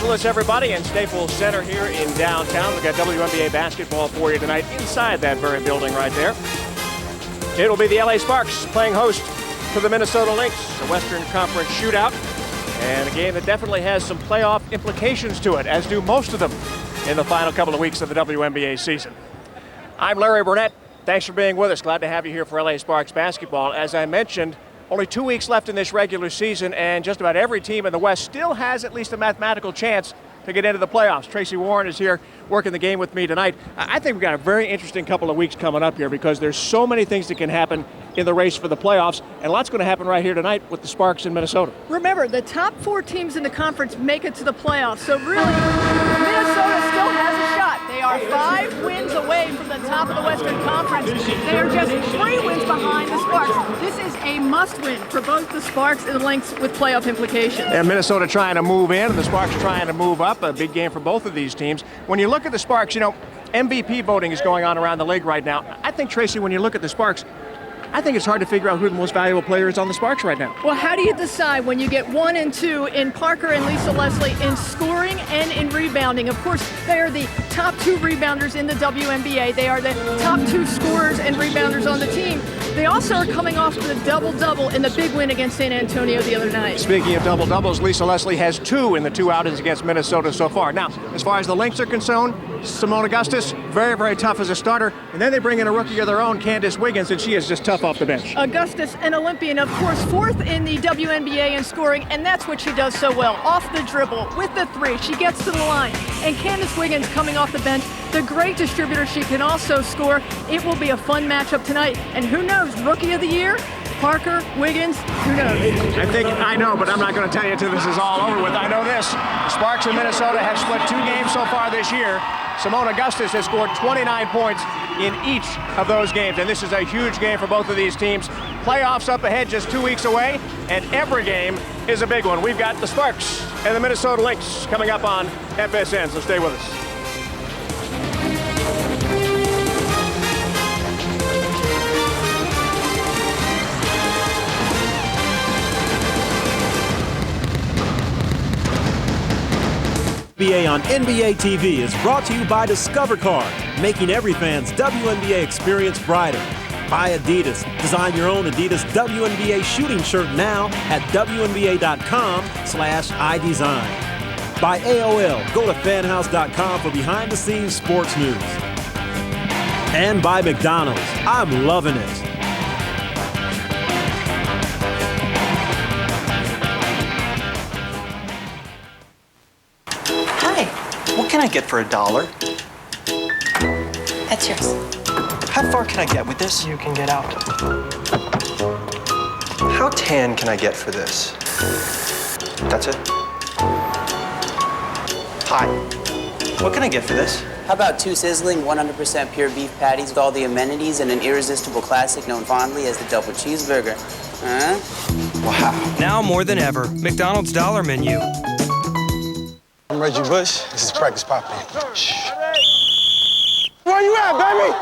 Angeles, everybody, and Staples Center here in downtown. We've got WNBA basketball for you tonight inside that very building right there. It'll be the LA Sparks playing host to the Minnesota Lynx, a Western Conference shootout, and a game that definitely has some playoff implications to it, as do most of them in the final couple of weeks of the WNBA season. I'm Larry Burnett. Thanks for being with us. Glad to have you here for LA Sparks basketball. As I mentioned, only 2 weeks left in this regular season, and just about every team in the West still has at least a mathematical chance to get into the playoffs. Tracy Warren is here working the game with me tonight. I think we've got a very interesting couple of weeks coming up here because there's so many things that can happen in the race for the playoffs, and a lot's going to happen right here tonight with the Sparks in Minnesota. Remember, the top 4 teams in the conference make it to the playoffs, so really, Minnesota still has a shot. They are 5 wins away from the top of the Western Conference. They are just 3 wins behind the Sparks. This is a must-win for both the Sparks and the Lynx with playoff implications. And Minnesota trying to move in, and the Sparks trying to move up. A big game for both of these teams. When you look at the Sparks, you know, MVP voting is going on around the league right now. I think, Tracy, when you look at the Sparks, I think it's hard to figure out who the most valuable player is on the Sparks right now. Well, how do you decide when you get 1 and 2 in Parker and Lisa Leslie in scoring and in rebounding? Of course, they are the top 2 rebounders in the WNBA. They are the top 2 scorers and rebounders on the team. They also are coming off the double-double in the big win against San Antonio the other night. Speaking of double-doubles, Lisa Leslie has 2 in the 2 outings against Minnesota so far. Now, as far as the Lynx are concerned, Simone Augustus, very, very tough as a starter. And then they bring in a rookie of their own, Candace Wiggins, and she is just tough off the bench. Augustus, an Olympian, of course, 4th in the WNBA in scoring, and that's what she does so well. Off the dribble, with the 3, she gets to the line. And Candace Wiggins coming off the bench, the great distributor, she can also score. It will be a fun matchup tonight. And who knows, Rookie of the Year? Parker, Wiggins, who knows? I know, but I'm not going to tell you until this is all over with. I know this. The Sparks in Minnesota have split 2 games so far this year. Simone Augustus has scored 29 points in each of those games, and this is a huge game for both of these teams. Playoffs up ahead just 2 weeks away, and every game is a big one. We've got the Sparks and the Minnesota Lynx coming up on FSN, so stay with us. NBA on NBA TV is brought to you by Discover Card, making every fan's WNBA experience brighter. Buy Adidas. Design your own Adidas WNBA shooting shirt now at WNBA.com/iDesign. By AOL. Go to fanhouse.com for behind-the-scenes sports news. And by McDonald's. I'm loving it. What can I get for $1? That's yours. How far can I get with this? You can get out. How tan can I get for this? That's it? Hi. What can I get for this? How about 2 sizzling, 100% pure beef patties with all the amenities and an irresistible classic known fondly as the double cheeseburger? Huh? Wow. Now more than ever, McDonald's Dollar Menu. I'm Reggie Bush. This is Practice Poppin'. Shh. Where you at, baby?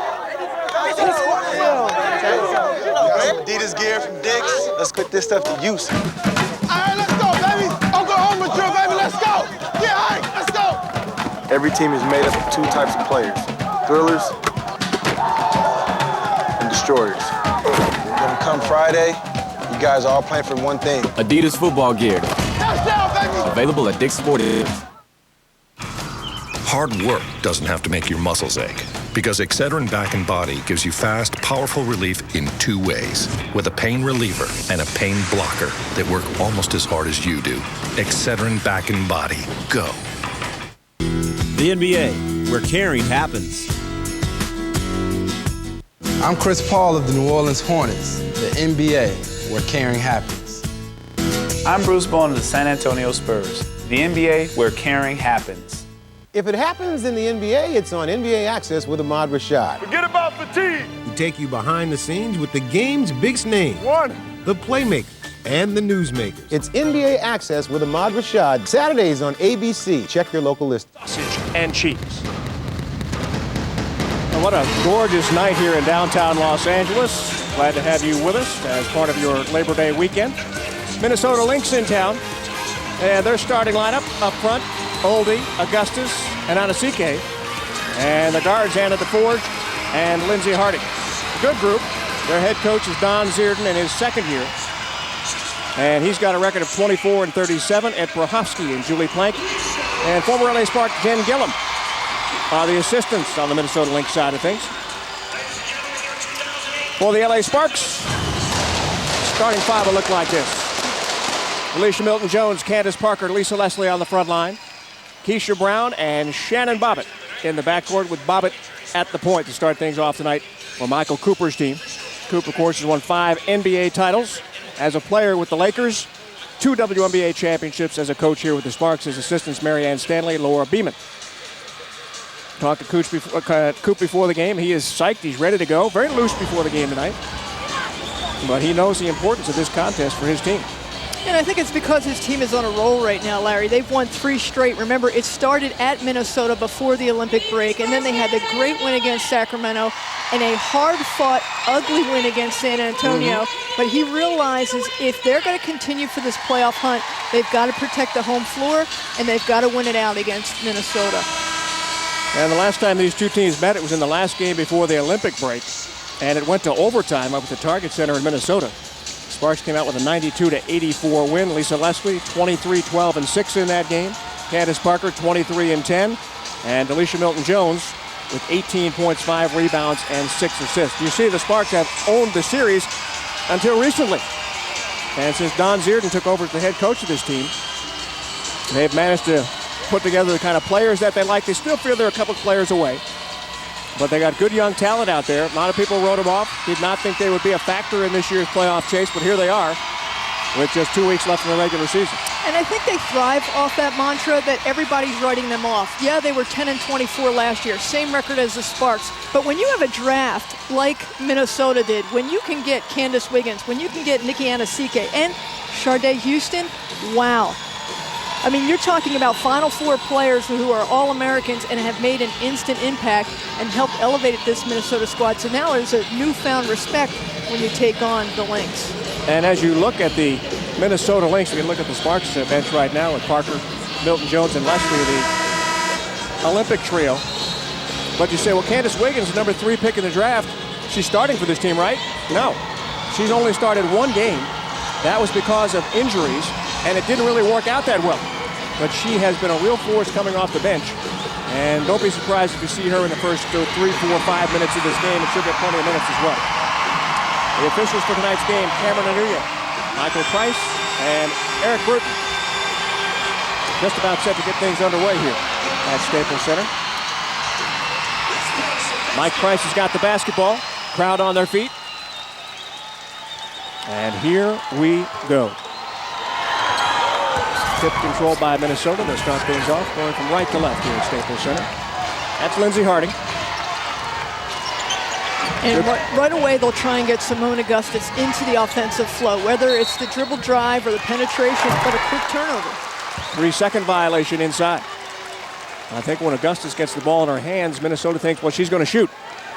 Got some Adidas gear from Dick's. Let's put this stuff to use. All right, let's go, baby. Oklahoma drill, baby. Let's go. Yeah, all right, let's go. Every team is made up of 2 types of players: thrillers and destroyers. When come Friday, you guys are all playing for one thing: Adidas football gear. Touchdown, baby. Available at Dick's Sporting. Hard work doesn't have to make your muscles ache, because Excedrin Back and Body gives you fast, powerful relief in 2 ways, with a pain reliever and a pain blocker that work almost as hard as you do. Excedrin Back and Body. Go. The NBA, where caring happens. I'm Chris Paul of the New Orleans Hornets, the NBA, where caring happens. I'm Bruce Bowen of the San Antonio Spurs, the NBA, where caring happens. If it happens in the NBA, it's on NBA Access with Ahmad Rashad. Forget about fatigue. We take you behind the scenes with the game's biggest names. The playmakers and the newsmakers. It's NBA Access with Ahmad Rashad, Saturdays on ABC. Check your local list. Sausage and cheese. Well, what a gorgeous night here in downtown Los Angeles. Glad to have you with us as part of your Labor Day weekend. Minnesota Lynx in town. And their starting lineup up front: Oldie, Augustus, and Anasike. And the guards, Anna DeForge and Lindsey Harding. A good group. Their head coach is Don Zierden in his second year. And he's got a record of 24-37. Ed Prohofsky and Julie Plank. And former LA Spark Jen Gillum are the assistants on the Minnesota Lynx side of things. For the LA Sparks, starting five will look like this. Alicia Milton-Jones, Candace Parker, Lisa Leslie on the front line. Keisha Brown and Shannon Bobbitt in the backcourt with Bobbitt at the point to start things off tonight for Michael Cooper's team. Cooper, of course, has won 5 NBA titles as a player with the Lakers, 2 WNBA championships as a coach here with the Sparks. His assistants, Marianne Stanley, Laura Beeman. Talked to Coop before the game. He is psyched. He's ready to go. Very loose before the game tonight. But he knows the importance of this contest for his team. And I think it's because his team is on a roll right now, Larry. They've won 3 straight. Remember, it started at Minnesota before the Olympic break, and then they had the great win against Sacramento and a hard-fought, ugly win against San Antonio. But he realizes if they're going to continue for this playoff hunt, they've got to protect the home floor, and they've got to win it out against Minnesota. And the last time these two teams met, it was in the last game before the Olympic break, and it went to overtime up at the Target Center in Minnesota. Sparks came out with a 92-84 win. Lisa Leslie, 23-12-6 in that game. Candace Parker, 23-10. And Alicia Milton-Jones with 18 points, 5 rebounds, and 6 assists. You see the Sparks have owned the series until recently. And since Don Zierden took over as the head coach of this team, they've managed to put together the kind of players that they like. They still feel they're a couple of players away. But they got good young talent out there. A lot of people wrote them off. Did not think they would be a factor in this year's playoff chase, but here they are with just 2 weeks left in the regular season. And I think they thrive off that mantra that everybody's writing them off. Yeah, they were 10-24 last year, same record as the Sparks. But when you have a draft like Minnesota did, when you can get Candace Wiggins, when you can get Nikki Anasike and Sharday Houston, wow. I mean, you're talking about Final Four players who are All-Americans and have made an instant impact and helped elevate this Minnesota squad. So now there's a newfound respect when you take on the Lynx. And as you look at the Minnesota Lynx, we can look at the Sparks bench right now with Parker, Milton-Jones, and Leslie, the Olympic trio. But you say, well, Candace Wiggins, number 3 pick in the draft, she's starting for this team, right? No. She's only started 1 game. That was because of injuries, and it didn't really work out that well. But she has been a real force coming off the bench. And don't be surprised if you see her in the first 3, 4, 5 minutes of this game, and she'll get plenty of minutes as well. The officials for tonight's game, Cameron Anuya, Michael Price, and Eric Bruton. Just about set to get things underway here at Staples Center. Mike Price has got the basketball. Crowd on their feet. And here we go. Tip controlled by Minnesota. They'll start things off going from right to left here at Staples Center. That's Lindsey Harding. And right away, they'll try and get Simone Augustus into the offensive flow, whether it's the dribble drive or the penetration, but a quick turnover. 3-second violation inside. I think when Augustus gets the ball in her hands, Minnesota thinks, well, she's going to shoot.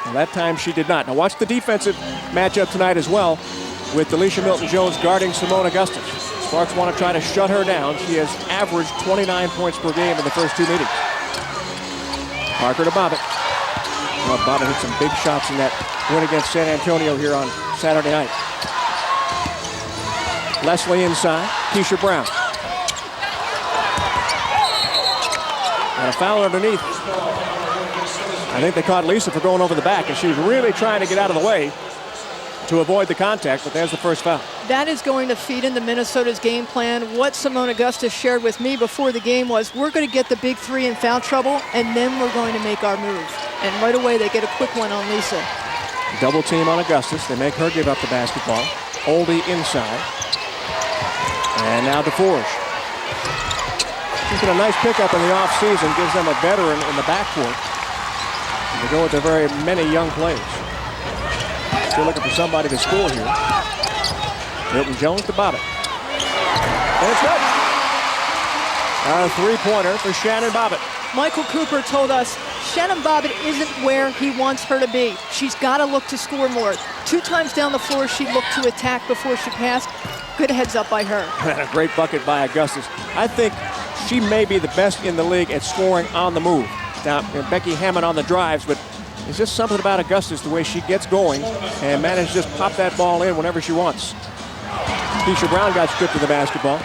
Well, that time she did not. Now watch the defensive matchup tonight as well with Alicia Milton-Jones guarding Simone Augustus. Sparks want to try to shut her down. She has averaged 29 points per game in the first 2 meetings. Parker to Bobbitt. Well, Bobbitt hit some big shots in that win against San Antonio here on Saturday night. Leslie inside. Keisha Brown. And a foul underneath. I think they caught Lisa for going over the back, and she was really trying to get out of the way to avoid the contact, but there's the first foul. That is going to feed into Minnesota's game plan. What Simone Augustus shared with me before the game was, we're going to get the big 3 in foul trouble, and then we're going to make our move. And right away, they get a quick one on Lisa. Double team on Augustus. They make her give up the basketball. Oldie inside. And now DeForge. She's got a nice pickup in the offseason, gives them a veteran in the backcourt. And they go with their very many young players. Still looking for somebody to score here. Milton-Jones to Bobbitt. And it's good. A 3-pointer for Shannon Bobbitt. Michael Cooper told us Shannon Bobbitt isn't where he wants her to be. She's got to look to score more. 2 times down the floor, she looked to attack before she passed. Good heads up by her. And a great bucket by Augustus. I think she may be the best in the league at scoring on the move. Now, Becky Hammond on the drives, but it's just something about Augustus, the way she gets going and manages to just pop that ball in whenever she wants. Keisha Brown got stripped of the basketball.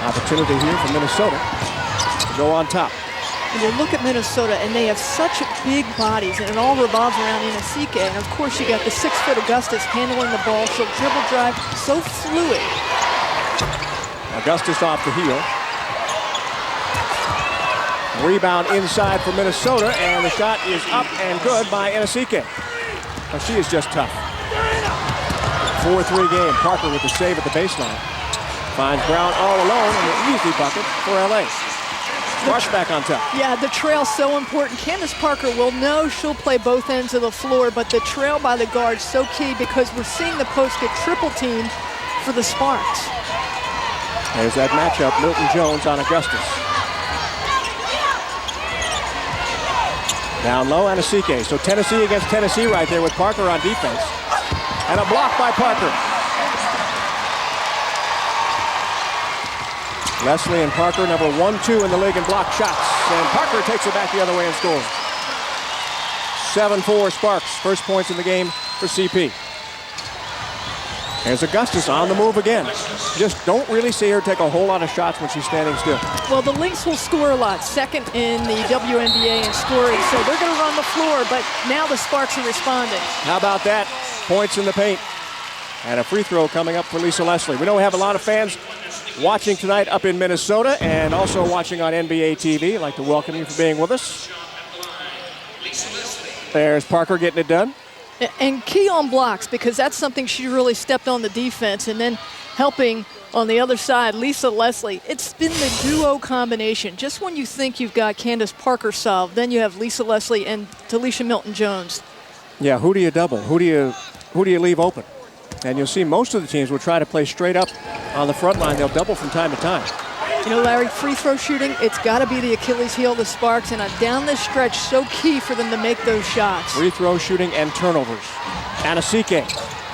Opportunity here for Minnesota to go on top. And you look at Minnesota, and they have such big bodies, and it all revolves around Inesike. And of course, you got the 6-foot Augustus handling the ball. She'll dribble drive, so fluid. Augustus off the heel. Rebound inside for Minnesota, and the shot is up and good by Inesike. Well, she is just tough. 4-3 game. Parker with the save at the baseline. Finds Brown all alone in an easy bucket for LA. Rush back on top. Yeah, the trail's so important. Candace Parker will know she'll play both ends of the floor, but the trail by the guard's so key because we're seeing the post get triple teamed for the Sparks. There's that matchup, Milton Jones on Augustus. Down low, Inesike. So Tennessee against Tennessee right there with Parker on defense. And a block by Parker. Leslie and Parker, number 1-2 in the league in block shots. And Parker takes it back the other way and scores. 7-4 Sparks. First points in the game for CP. There's Augustus on the move again. Just don't really see her take a whole lot of shots when she's standing still. Well, the Lynx will score a lot. Second in the WNBA in scoring, so they're going to run the floor, but now the Sparks are responding. How about that? Points in the paint. And a free throw coming up for Lisa Leslie. We know we have a lot of fans watching tonight up in Minnesota and also watching on NBA TV. I'd like to welcome you for being with us. There's Parker getting it done. And key on blocks, because that's something she really stepped on the defense. And then helping on the other side, Lisa Leslie. It's been the duo combination. Just when you think you've got Candace Parker solved, then you have Lisa Leslie and Talisha Milton-Jones. Yeah, who do you double? Who do you leave open? And you'll see most of the teams will try to play straight up on the front line. They'll double from time to time. You know, Larry, free throw shooting, it's got to be the Achilles heel of the Sparks, and down this stretch, so key for them to make those shots. Free throw shooting and turnovers. Inesike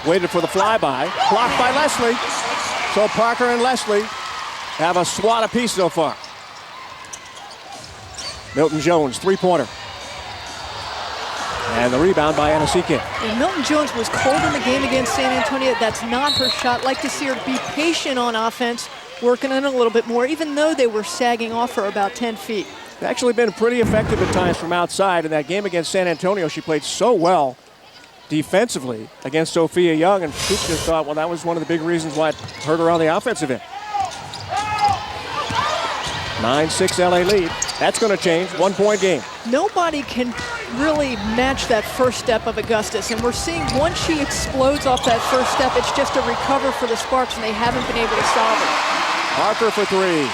waited for the flyby, blocked by Leslie. So Parker and Leslie have a swat apiece so far. Milton Jones, three-pointer. And the rebound by Inesike. And Milton Jones was cold in the game against San Antonio. That's not her shot. Like to see her be patient on offense, working in a little bit more, even though they were sagging off her about 10 feet. Actually been pretty effective at times from outside. In that game against San Antonio, she played so well defensively against Sophia Young, and Coop just thought, well, that was one of the big reasons why it hurt her on the offensive end. 9-6 LA lead. That's going to change. 1-point game. Nobody can really match that first step of Augustus, and we're seeing once she explodes off that first step, it's just a recover for the Sparks, and they haven't been able to solve it. Parker for three.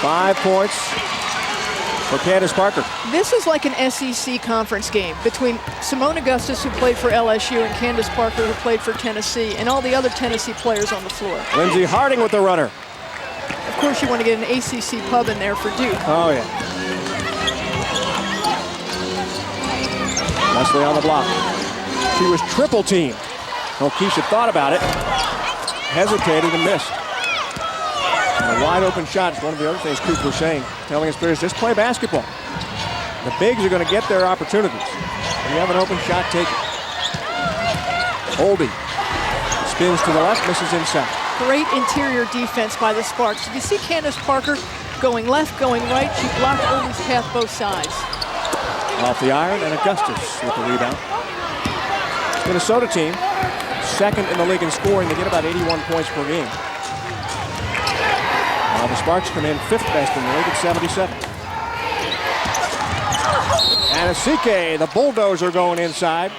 5 points for Candace Parker. This is like an SEC conference game between Simone Augustus, who played for LSU, and Candace Parker, who played for Tennessee, and all the other Tennessee players on the floor. Lindsey Harding with the runner. Of course, you want to get an ACC pub in there for Duke. Oh, yeah. Leslie on the block. She was triple teamed. Oh, Keisha thought about it, hesitated and missed. And a wide open shot is one of the other things Coop was saying, telling his players, just play basketball. The bigs are going to get their opportunities. When you have an open shot, take it. Oldie spins to the left, misses inside. Great interior defense by the Sparks. Did you see Candace Parker going left, going right? She blocked Oldie's path both sides. Off the iron, and Augustus with the rebound. Minnesota team, second in the league in scoring. They get about 81 points per game. The Sparks come in fifth best in the league at 77. Inesike, the bulldozer going inside.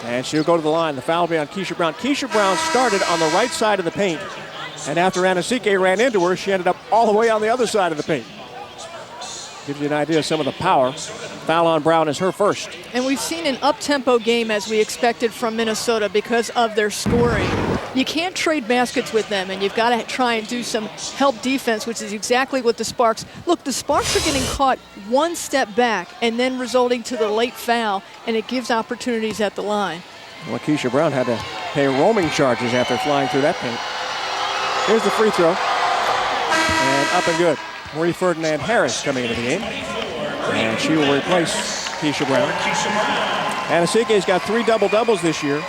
And she'll go to the line. The foul will be on Keisha Brown. Keisha Brown started on the right side of the paint. And after Inesike ran into her, she ended up all the way on the other side of the paint. Gives you an idea of some of the power. Foul on Brown is her first. And we've seen an up-tempo game as we expected from Minnesota because of their scoring. You can't trade baskets with them, and you've got to try and do some help defense, which is exactly what the Sparks. Look, the Sparks are getting caught one step back and then resulting to the late foul, and it gives opportunities at the line. Well, Keisha Brown had to pay roaming charges after flying through that paint. Here's the free throw. And up and good. Marie Ferdinand Harris coming into the game. And she will replace Keisha Brown. Anasike's got 3 double-doubles this year.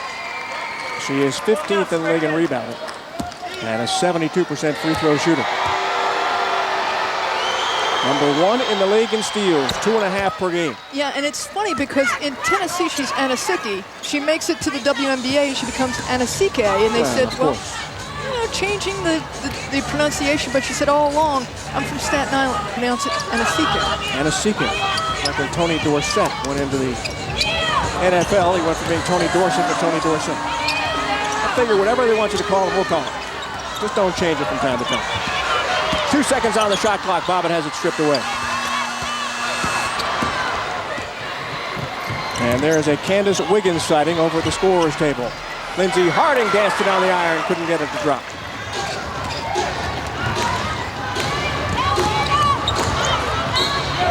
She is 15th in the league in rebounding. And a 72% free throw shooter. Number 1 in the league in steals, 2.5 per game. Yeah, and it's funny because in Tennessee, she's Anasike. She makes it to the WNBA and she becomes Anasike. And they said, well, you know, changing the pronunciation, but she said all along, I'm from Staten Island, pronounce it Anasike. Anasike. Like when Tony Dorsett went into the NFL, he went from being Tony Dorsett to Tony Dorsett. I figure whatever they want you to call him, we'll call him. Just don't change it from time to time. 2 seconds on the shot clock. Bobbitt has it stripped away. And there's a Candace Wiggins sighting over at the scorer's table. Lindsey Harding danced it on the iron, couldn't get it to drop.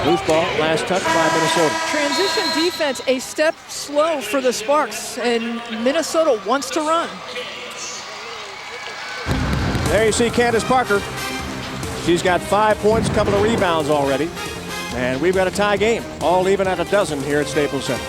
Loose ball, last touch by Minnesota. Transition defense, a step slow for the Sparks, and Minnesota wants to run. There you see Candace Parker. She's got 5 points, a couple of rebounds already. And we've got a tie game, all even at a dozen here at Staples Center.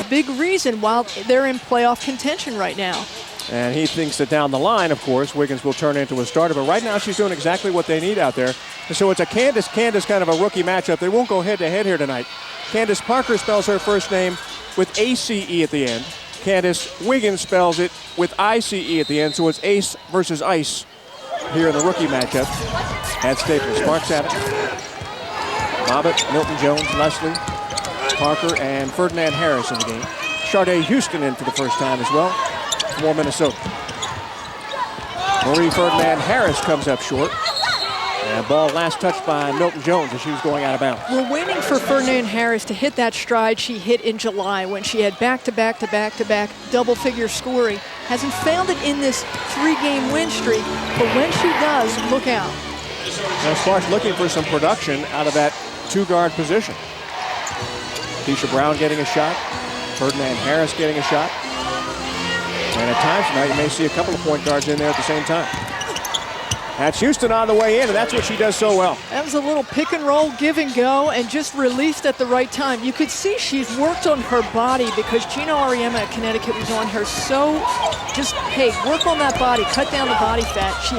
Big reason why they're in playoff contention right now. And he thinks that down the line, of course, Wiggins will turn into a starter. But right now, she's doing exactly what they need out there. And so it's a Candace kind of a rookie matchup. They won't go head-to-head here tonight. Candace Parker spells her first name with A-C-E at the end. Candace Wiggins spells it with I-C-E at the end. So it's Ace versus Ice here in the rookie matchup at Staples. Sparks at it. Bobbitt, Milton Jones, Leslie, Parker, and Ferdinand Harris in the game. Sharday Houston in for the first time as well. More Minnesota. Marie Ferdinand Harris comes up short. And ball last touched by Milton Jones as she was going out of bounds. We're waiting for Ferdinand Harris to hit that stride she hit in July when she had back-to-back double-figure scoring. Hasn't found it in this 3-game win streak, but when she does, look out. Now Sparks looking for some production out of that 2-guard position. Keisha Brown getting a shot. Ferdinand Harris getting a shot. And at times tonight, you may see a couple of point guards in there at the same time. That's Houston on the way in, and that's what she does so well. That was a little pick and roll, give and go, and just released at the right time. You could see she's worked on her body because Gino Auriemma at Connecticut was on her so just, hey, work on that body, cut down the body fat. She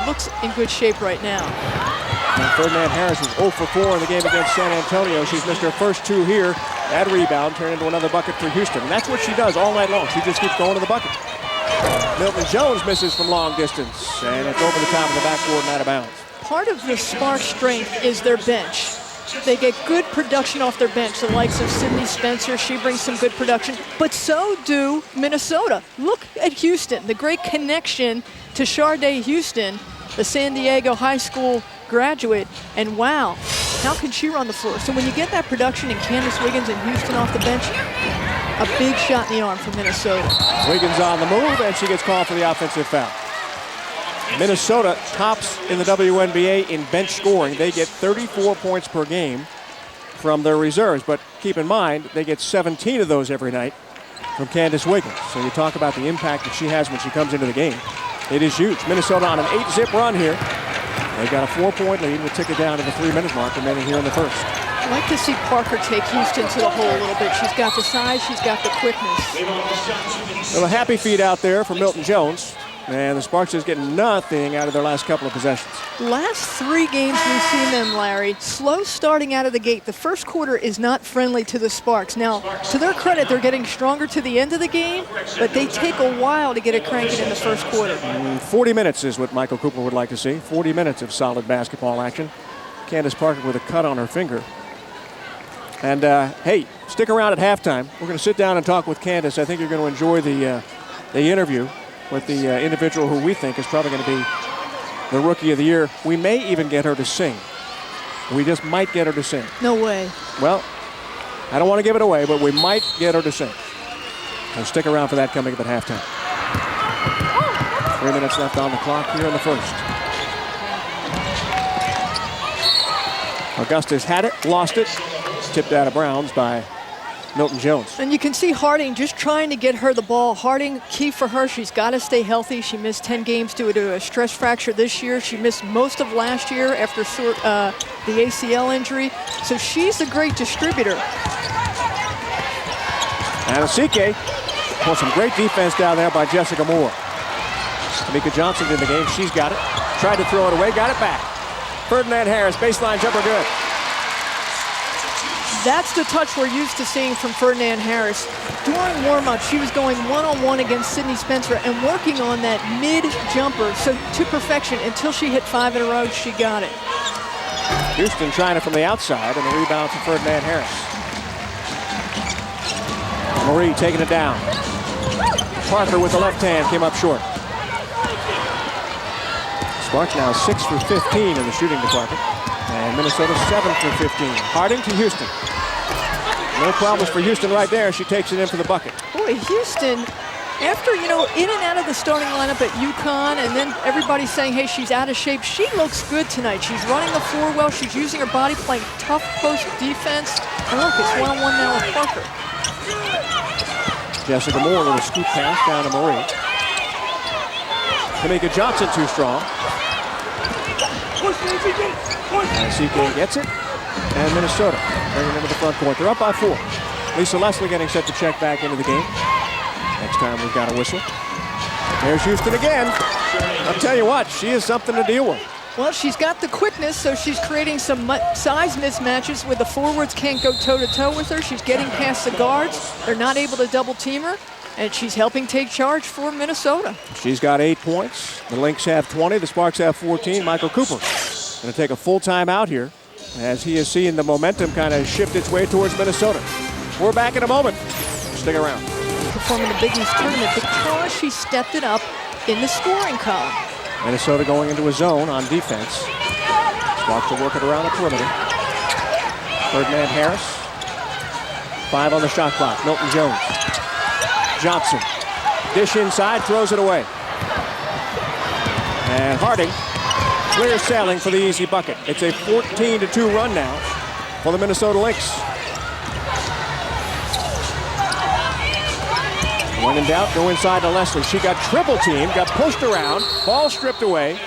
looks in good shape right now. And Ferdinand Harris is 0 for 4 in the game against San Antonio. She's missed her first 2 here. That rebound turned into another bucket for Houston. And that's what she does all night long. She just keeps going to the bucket. Milton Jones misses from long distance, and it's over the top of the backboard and out of bounds. Part of the Sparks' strength is their bench. They get good production off their bench, the likes of Sydney Spencer. She brings some good production, but so do Minnesota. Look at Houston, the great connection to Sharday Houston, the San Diego High School graduate, and wow, how can she run the floor? So when you get that production in Candace Wiggins and Houston off the bench, a big shot in the arm from Minnesota. Wiggins on the move, and she gets called for the offensive foul. Minnesota tops in the WNBA in bench scoring. They get 34 points per game from their reserves, but keep in mind, they get 17 of those every night from Candace Wiggins. So you talk about the impact that she has when she comes into the game. It is huge. Minnesota on an 8-zip run here. They've got a 4-point lead. We'll tick it down to the 3-minute mark remaining here in the first. I'd like to see Parker take Houston to the hole a little bit. She's got the size, she's got the quickness. Well, a happy feed out there for Milton Jones. And the Sparks just getting nothing out of their last couple of possessions. Last 3 games we've seen them, Larry, slow starting out of the gate. The first quarter is not friendly to the Sparks. Now, to their credit, they're getting stronger to the end of the game, but they take a while to get it cranking in the first quarter. 40 minutes is what Michael Cooper would like to see. 40 minutes of solid basketball action. Candace Parker with a cut on her finger. And, hey, stick around at halftime. We're going to sit down and talk with Candace. I think you're going to enjoy the interview with the individual who we think is probably going to be the Rookie of the Year. We may even get her to sing. We just might get her to sing. No way. Well, I don't want to give it away, but we might get her to sing. So stick around for that coming up at halftime. 3 minutes left on the clock here in the first. Augustus had it, lost it. Tipped out of Browns by Milton Jones. And you can see Harding just trying to get her the ball. Harding, key for her, she's got to stay healthy. She missed 10 games due to a stress fracture this year. She missed most of last year after the ACL injury. So she's a great distributor. And Asike, well, some great defense down there by Jessica Moore. Tamika Johnson's in the game. She's got it. Tried to throw it away, got it back. Ferdinand Harris, baseline jumper good. That's the touch we're used to seeing from Ferdinand Harris. During warm-up, she was going one-on-one against Sydney Spencer and working on that mid-jumper to perfection. Until she hit 5 in a row, she got it. Houston trying it from the outside, and the rebound from Ferdinand Harris. Marie taking it down. Parker with the left hand came up short. Sparks now 6 for 15 in the shooting department. And Minnesota 7 for 15. Harding to Houston. No problems for Houston right there. She takes it in for the bucket. Boy, Houston, after, in and out of the starting lineup at UConn, and then everybody's saying, hey, she's out of shape. She looks good tonight. She's running the floor well. She's using her body, playing tough post defense. And look, it's one-on-one now with Parker. Jessica Moore with a scoop pass down to Marie. Tamika Johnson too strong. CK gets it. And Minnesota bringing into the front court. They're up by 4. Lisa Leslie getting set to check back into the game. Next time we've got a whistle. There's Houston again. I'll tell you what, she is something to deal with. Well, she's got the quickness, so she's creating some size mismatches where the forwards can't go toe-to-toe with her. She's getting past the guards. They're not able to double-team her, and she's helping take charge for Minnesota. She's got 8 points. The Lynx have 20. The Sparks have 14. Michael Cooper going to take a full time out here as he is seeing the momentum kind of shift its way towards Minnesota. We're back in a moment. Stick around. Performing the Big East tournament because she stepped it up in the scoring column. Minnesota going into a zone on defense. Sparks are working around the perimeter. Ferdinand Harris. 5 on the shot clock. Milton Jones. Johnson. Dish inside, throws it away. And Harding clear sailing for the easy bucket. It's a 14-2 run now for the Minnesota Lynx. When in doubt, go inside to Leslie. She got triple teamed, got pushed around, ball stripped away,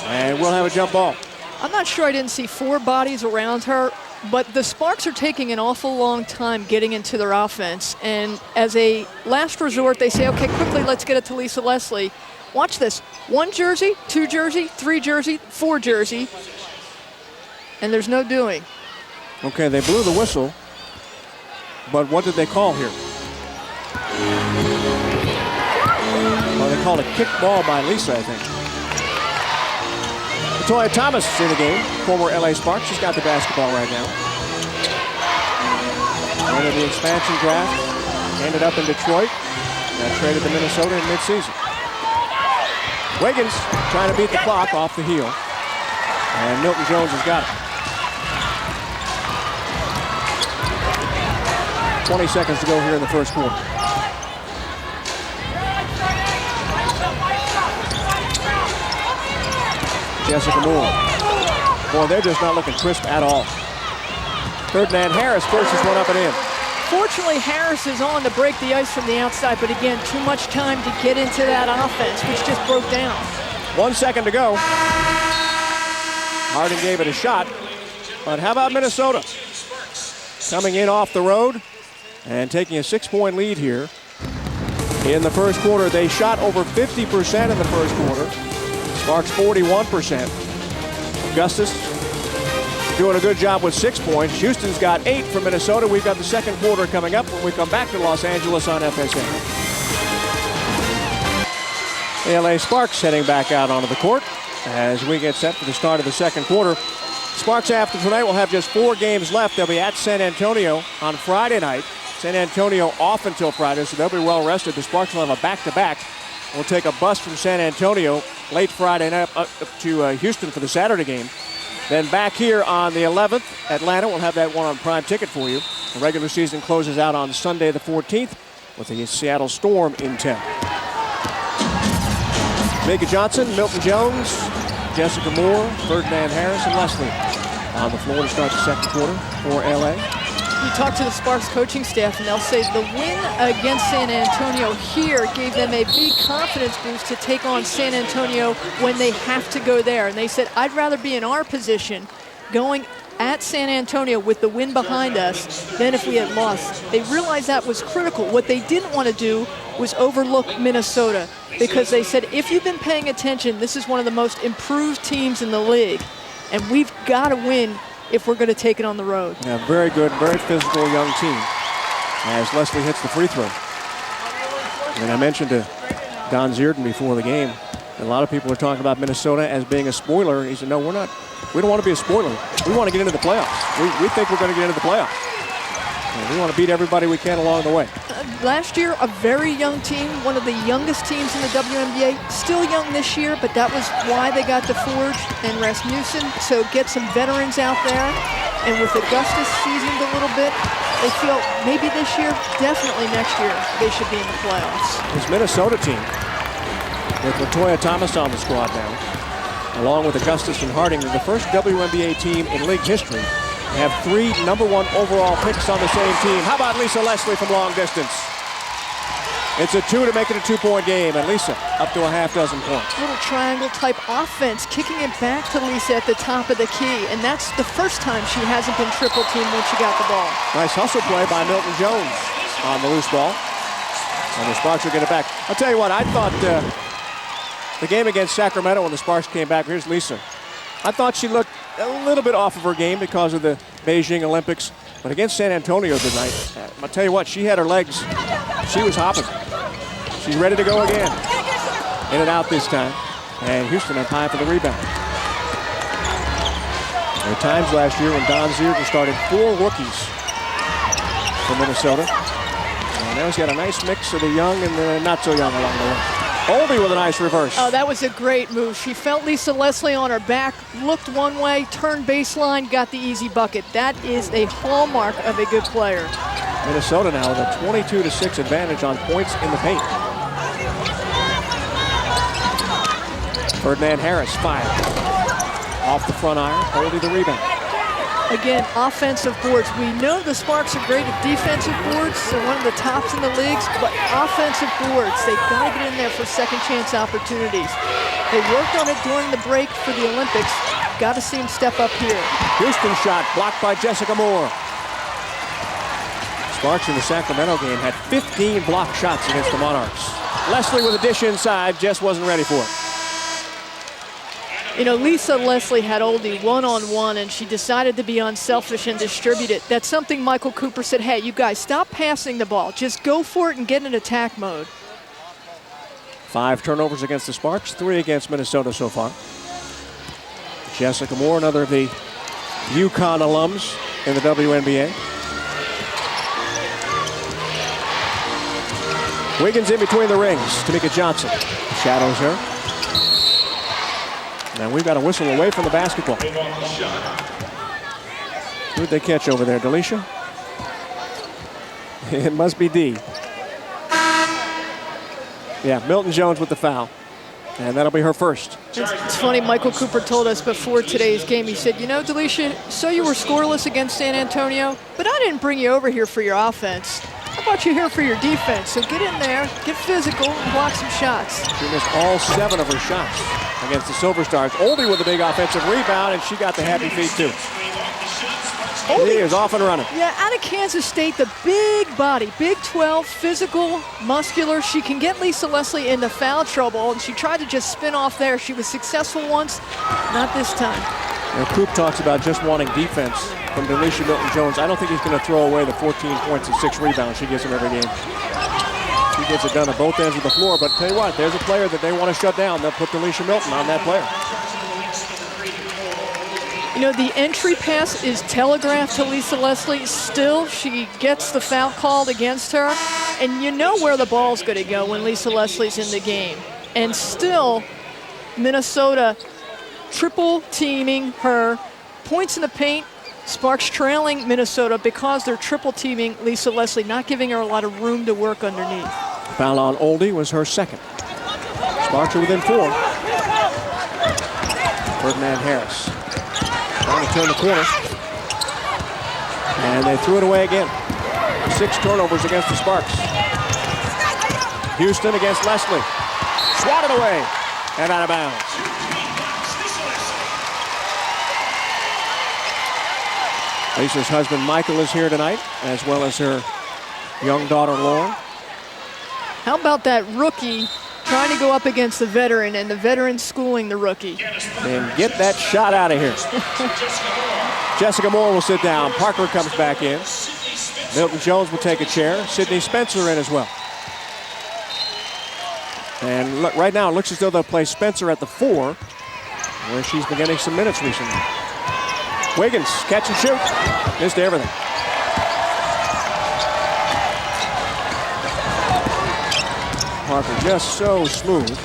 and we'll have a jump ball. I'm not sure I didn't see 4 bodies around her, but the Sparks are taking an awful long time getting into their offense. And as a last resort, they say, okay, quickly, let's get it to Lisa Leslie. Watch this. 1 jersey, 2 jersey, 3 jersey, 4 jersey, and there's no doing. Okay, they blew the whistle, but what did they call here? Well, they called a kick ball by Lisa, I think. Latoya Thomas is in the game, former LA Spark. She's got the basketball right now. Entered the expansion draft, ended up in Detroit, got traded to Minnesota in midseason. Wiggins trying to beat the clock off the heel. And Milton Jones has got it. 20 seconds to go here in the first quarter. Jessica Moore. Boy, they're just not looking crisp at all. Ferdinand Harris forces one up and in. Fortunately, Harris is on to break the ice from the outside, but again, too much time to get into that offense, which just broke down. 1 second to go. Harding gave it a shot, but how about Minnesota? Coming in off the road and taking a 6-point lead here. In the first quarter, they shot over 50% in the first quarter. Sparks 41%. Augustus doing a good job with 6 points. Houston's got 8 from Minnesota. We've got the second quarter coming up when we come back to Los Angeles on FSN. The LA Sparks heading back out onto the court as we get set for the start of the second quarter. Sparks after tonight will have just 4 games left. They'll be at San Antonio on Friday night. San Antonio off until Friday, so they'll be well rested. The Sparks will have a back-to-back. We'll take a bus from San Antonio late Friday night up to Houston for the Saturday game. Then back here on the 11th, Atlanta. We'll have that one on prime ticket for you. The regular season closes out on Sunday the 14th with the Seattle Storm in town. Tamika Johnson, Milton Jones, Jessica Moore, Ferdinand Harris, and Leslie on the floor to start the second quarter for LA. You talk to the Sparks coaching staff, and they'll say the win against San Antonio here gave them a big confidence boost to take on San Antonio when they have to go there. And they said, I'd rather be in our position going at San Antonio with the win behind us than if we had lost. They realized that was critical. What they didn't want to do was overlook Minnesota, because they said, if you've been paying attention, this is one of the most improved teams in the league, and we've got to win if we're going to take it on the road. Yeah, very good, very physical young team as Leslie hits the free throw. And I mentioned to Don Zierden before the game, a lot of people are talking about Minnesota as being a spoiler. He said, no, we're not. We don't want to be a spoiler. We want to get into the playoffs. We think we're going to get into the playoffs. And we want to beat everybody we can along the way. Last year, a very young team, one of the youngest teams in the WNBA. Still young this year, but that was why they got DeForge and Rasmussen. So get some veterans out there. And with Augustus seasoned a little bit, they feel maybe this year, definitely next year, they should be in the playoffs. This Minnesota team, with Latoya Thomas on the squad now, along with Augustus and Harding, they're the first WNBA team in league history to have 3 #1 overall picks on the same team. How about Lisa Leslie from long distance? It's a 2 to make it a 2-point game, and Lisa up to a half dozen points. Little triangle type offense, kicking it back to Lisa at the top of the key, and that's the first time she hasn't been triple teamed when she got the ball. Nice hustle play by Milton Jones on the loose ball, and the Sparks will get it back. I'll tell you what, I thought the game against Sacramento when the Sparks came back, here's Lisa. I thought she looked a little bit off of her game because of the Beijing Olympics, but against San Antonio tonight, I'll tell you what, she had her legs, she was hopping. She's ready to go again. In and out this time, and Houston up high for the rebound. There were times last year when Don Zierden started 4 rookies for Minnesota, and now he's got a nice mix of the young and the not so young along the way. Oldie with a nice reverse. Oh, that was a great move. She felt Lisa Leslie on her back, looked one way, turned baseline, got the easy bucket. That is a hallmark of a good player. Minnesota now with a 22-6 advantage on points in the paint. Ferdinand Harris, 5. Off the front iron, Oldie the rebound. Again, offensive boards. We know the Sparks are great at defensive boards. They're one of the tops in the leagues, but offensive boards, they've got to get in there for second chance opportunities. They worked on it during the break for the Olympics. Got to see them step up here. Houston shot blocked by Jessica Moore. Sparks in the Sacramento game had 15 blocked shots against the Monarchs. Leslie with a dish inside, just wasn't ready for it. You know, Lisa Leslie had Oldie one-on-one, and she decided to be unselfish and distribute it. That's something Michael Cooper said, hey, you guys, stop passing the ball. Just go for it and get in attack mode. 5 turnovers against the Sparks, 3 against Minnesota so far. Jessica Moore, another of the UConn alums in the WNBA. Wiggins in between the rings. Tamika Johnson shadows her. Now we've got a whistle away from the basketball. Who'd they catch over there, Delisha? It must be D. Yeah, Milton Jones with the foul. And that'll be her first. It's funny, Michael Cooper told us before today's game, he said, you know, Delisha, so you were scoreless against San Antonio, but I didn't bring you over here for your offense. I brought you here for your defense. So get in there, get physical, and block some shots. She missed all 7 of her shots against the Silver Stars. Oldie with a big offensive rebound, and she got the happy feet too. Oldie is off and running. Yeah, out of Kansas State, the big body, Big 12, physical, muscular. She can get Lisa Leslie into foul trouble, and she tried to just spin off there. She was successful once, not this time. And Coop talks about just wanting defense from Delisha Milton-Jones. I don't think he's going to throw away the 14 points and 6 rebounds she gives him every game. She gets it done at both ends of the floor, but tell you what, there's a player that they want to shut down. They'll put Delisha Milton on that player. You know, the entry pass is telegraphed to Lisa Leslie. Still, she gets the foul called against her. And you know where the ball's going to go when Lisa Leslie's in the game. And still, Minnesota triple teaming her. Points in the paint. Sparks trailing Minnesota because they're triple teaming Lisa Leslie, not giving her a lot of room to work underneath. Foul on Oldie was her second. Sparks are within 4. Ferdinand Harris trying to turn the corner. And they threw it away again. 6 turnovers against the Sparks. Houston against Leslie. Swatted away and out of bounds. Lisa's husband Michael is here tonight, as well as her young daughter Lauren. How about that rookie trying to go up against the veteran, and the veteran schooling the rookie? And get that shot out of here. Jessica Moore will sit down. Parker comes back in. Milton Jones will take a chair. Sydney Spencer in as well. And look, right now it looks as though they'll play Spencer at the 4, where she's been getting some minutes recently. Wiggins, catch and shoot. Missed everything. Parker just so smooth.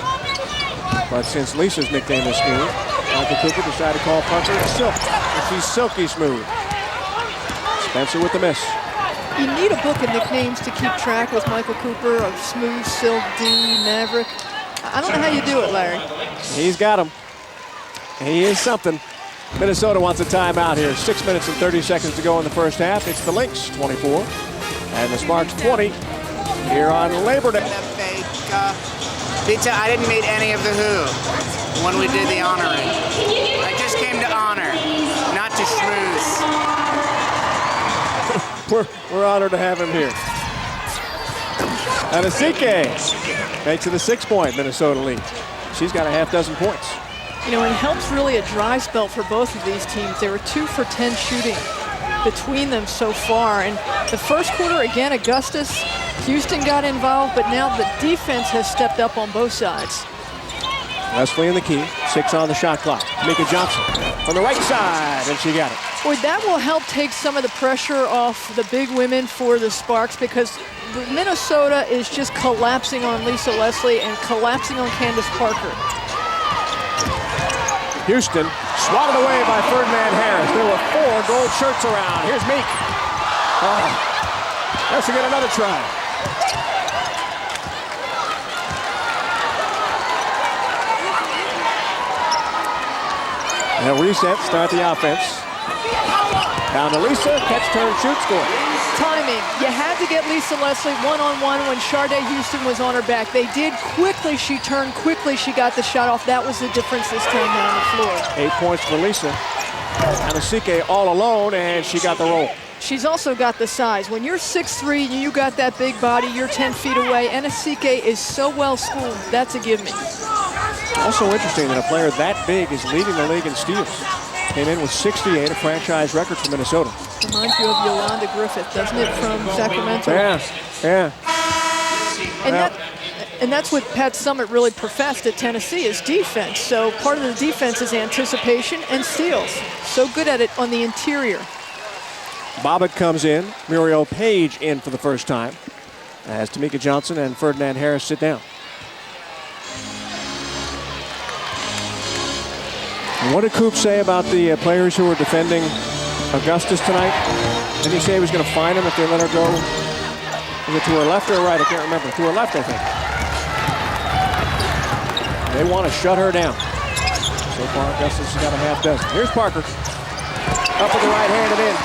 But since Lisa's nickname is smooth, Michael Cooper decided to call Parker Silk. And she's silky smooth. Spencer with the miss. You need a book of nicknames to keep track with Michael Cooper of Smooth, Silk, D, Maverick. I don't know how you do it, Larry. He's got him. He is something. Minnesota wants a timeout here. 6 minutes and 30 seconds to go in the first half. It's the Lynx 24 and the Sparks 20 here on Labor Day. Pizza, I didn't meet any of the Who when we did the honoring. I just came to honor, not to schmooze. We're honored to have him here. Anasike makes it a 6-point Minnesota lead. She's got a half dozen points. You know, it helps really a dry spell for both of these teams. They were 2 for 10 shooting between them so far. And the first quarter, again, Augustus, Houston got involved, but now the defense has stepped up on both sides. Leslie in the key, 6 on the shot clock. Mika Johnson on the right side, and she got it. Boy, that will help take some of the pressure off the big women for the Sparks, because Minnesota is just collapsing on Lisa Leslie and collapsing on Candace Parker. Houston swatted away by Ferdinand Harris. There were 4 gold shirts around. Here's Meek. Has to get another try. Now reset, start the offense. Down to Lisa, catch, turn, shoot, score. Timing. You had to get Lisa Leslie one-on-one when Sharday Houston was on her back. They did quickly. She turned quickly. She got the shot off. That was the difference this time down the floor. 8 points for Lisa. Anasike all alone, and she got the roll. She's also got the size. When you're 6'3", and you got that big body, you're 10 feet away. Anasike is so well schooled. That's a give me. Also interesting that a player that big is leading the league in steals. Came in with 68, a franchise record for Minnesota. Reminds you of Yolanda Griffith, doesn't it, from Sacramento? Yeah. And that's what Pat Summitt really professed at Tennessee, is defense. So part of the defense is anticipation and steals. So good at it on the interior. Bobbitt comes in. Muriel Page in for the first time as Tamika Johnson and Ferdinand Harris sit down. And what did Coop say about the players who were defending Augustus tonight? Didn't he say he was going to fine them if they let her go? Was it to her left or right? I can't remember. To her left, I think. They want to shut her down. So far, Augustus has got a half dozen. Here's Parker. Up with the right hand and in.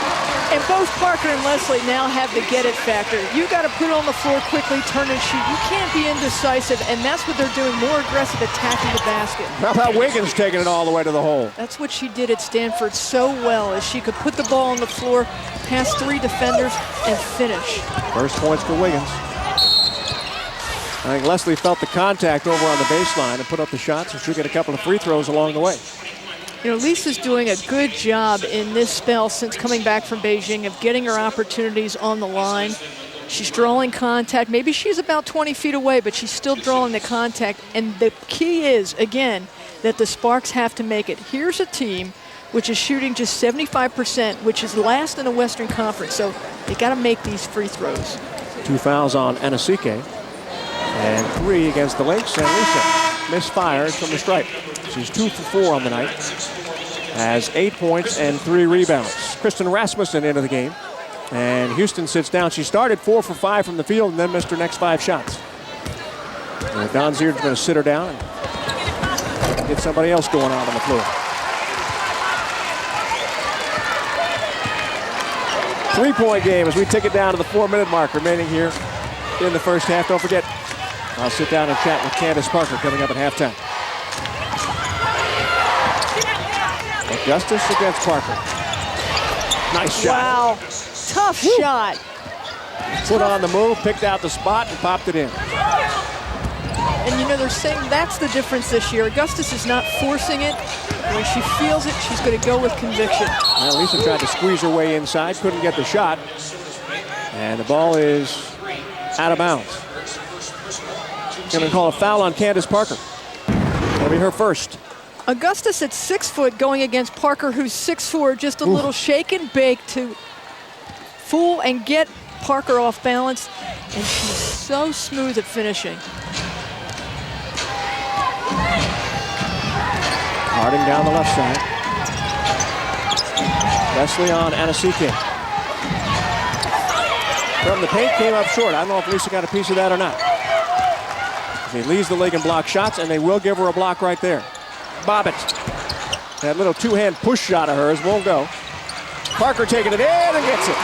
And both Parker and Leslie now have the get-it factor. You got to put it on the floor quickly, turn and shoot. You can't be indecisive, and that's what they're doing, more aggressive attacking the basket. How about Wiggins taking it all the way to the hole? That's what she did at Stanford so well, as she could put the ball on the floor, pass 3 defenders, and finish. First points for Wiggins. I think Leslie felt the contact over on the baseline and put up the shots, and she'll get a couple of free throws along the way. You know, Lisa's doing a good job in this spell since coming back from Beijing of getting her opportunities on the line. She's drawing contact. Maybe she's about 20 feet away, but she's still drawing the contact. And the key is, again, that the Sparks have to make it. Here's a team which is shooting just 75%, which is last in the Western Conference. So they got to make these free throws. 2 fouls on Anasike and 3 against the Lynx. And Lisa misfires from the stripe. She's 2 for 4 on the night. Has 8 points and 3 rebounds. Kristen Rasmussen into the game. And Houston sits down. She started 4 for 5 from the field and then missed her next 5 shots. Don Zierd's going to sit her down and get somebody else going out on the floor. 3-point game as we take it down to the 4-minute mark remaining here in the first half. Don't forget, I'll sit down and chat with Candace Parker coming up at halftime. Augustus against Parker. Nice shot. Wow, tough shot. Put on the move, picked out the spot, and popped it in. And you know, they're saying that's the difference this year. Augustus is not forcing it. When she feels it, she's going to go with conviction. Well, Lisa tried to squeeze her way inside, couldn't get the shot. And the ball is out of bounds. Going to call a foul on Candace Parker. That'll be her first. Augustus at 6 foot going against Parker, who's 6'4", just a little shake and bake to fool and get Parker off balance. And she's so smooth at finishing. Harding down the left side. Leslie on Anasike. From the paint, came up short. I don't know if Lisa got a piece of that or not. She leads the league in block shots, and they will give her a block right there. Bobbitt. That little two-hand push shot of hers won't go. Parker taking it in and gets it.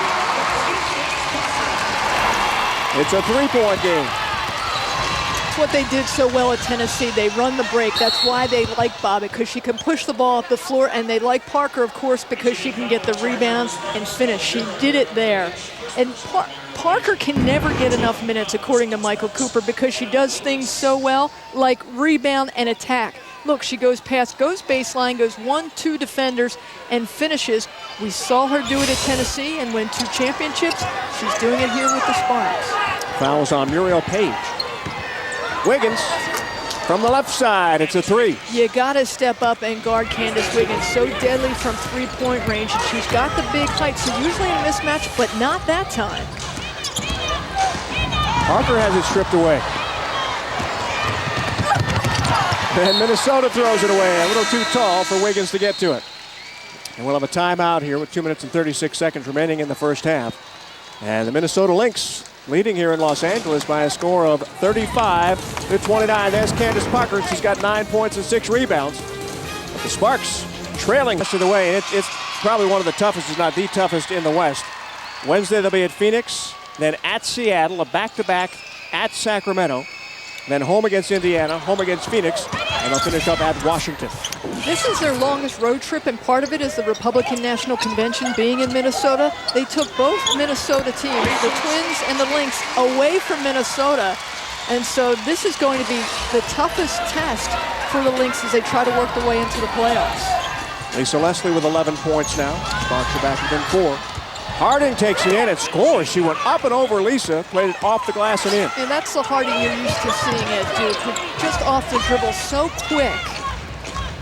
It's a 3-point game. That's what they did so well at Tennessee. They run the break. That's why they like Bobbitt, because she can push the ball up the floor, and they like Parker, of course, because she can get the rebounds and finish. She did it there. And Parker can never get enough minutes, according to Michael Cooper, because she does things so well, like rebound and attack. Look, she goes past, goes baseline, goes 1-2 defenders, and finishes. We saw her do it at Tennessee and win 2 championships. She's doing it here with the Sparks. Fouls on Muriel Page. Wiggins from the left side. It's a 3. You got to step up and guard Candace Wiggins. So deadly from 3-point range. And she's got the big height, so usually a mismatch, but not that time. Parker has it stripped away. And Minnesota throws it away. A little too tall for Wiggins to get to it. And we'll have a timeout here with 2 minutes and 36 seconds remaining in the first half. And the Minnesota Lynx leading here in Los Angeles by a score of 35-29. There's Candace Parker. She's got 9 points and 6 rebounds. But the Sparks trailing the rest of the way. It's probably one of the toughest, if not the toughest, in the West. Wednesday they'll be at Phoenix, then at Seattle, a back-to-back at Sacramento, then home against Indiana, home against Phoenix, and they'll finish up at Washington. This is their longest road trip, and part of it is the Republican National Convention being in Minnesota. They took both Minnesota teams, the Twins and the Lynx, away from Minnesota. And so this is going to be the toughest test for the Lynx as they try to work their way into the playoffs. Lisa Leslie with 11 points now. Sparks are back within 4. Harding takes it in and scores. She went up and over Lisa, played it off the glass and in. And that's the Harding you're used to seeing at Duke, just off the dribble so quick.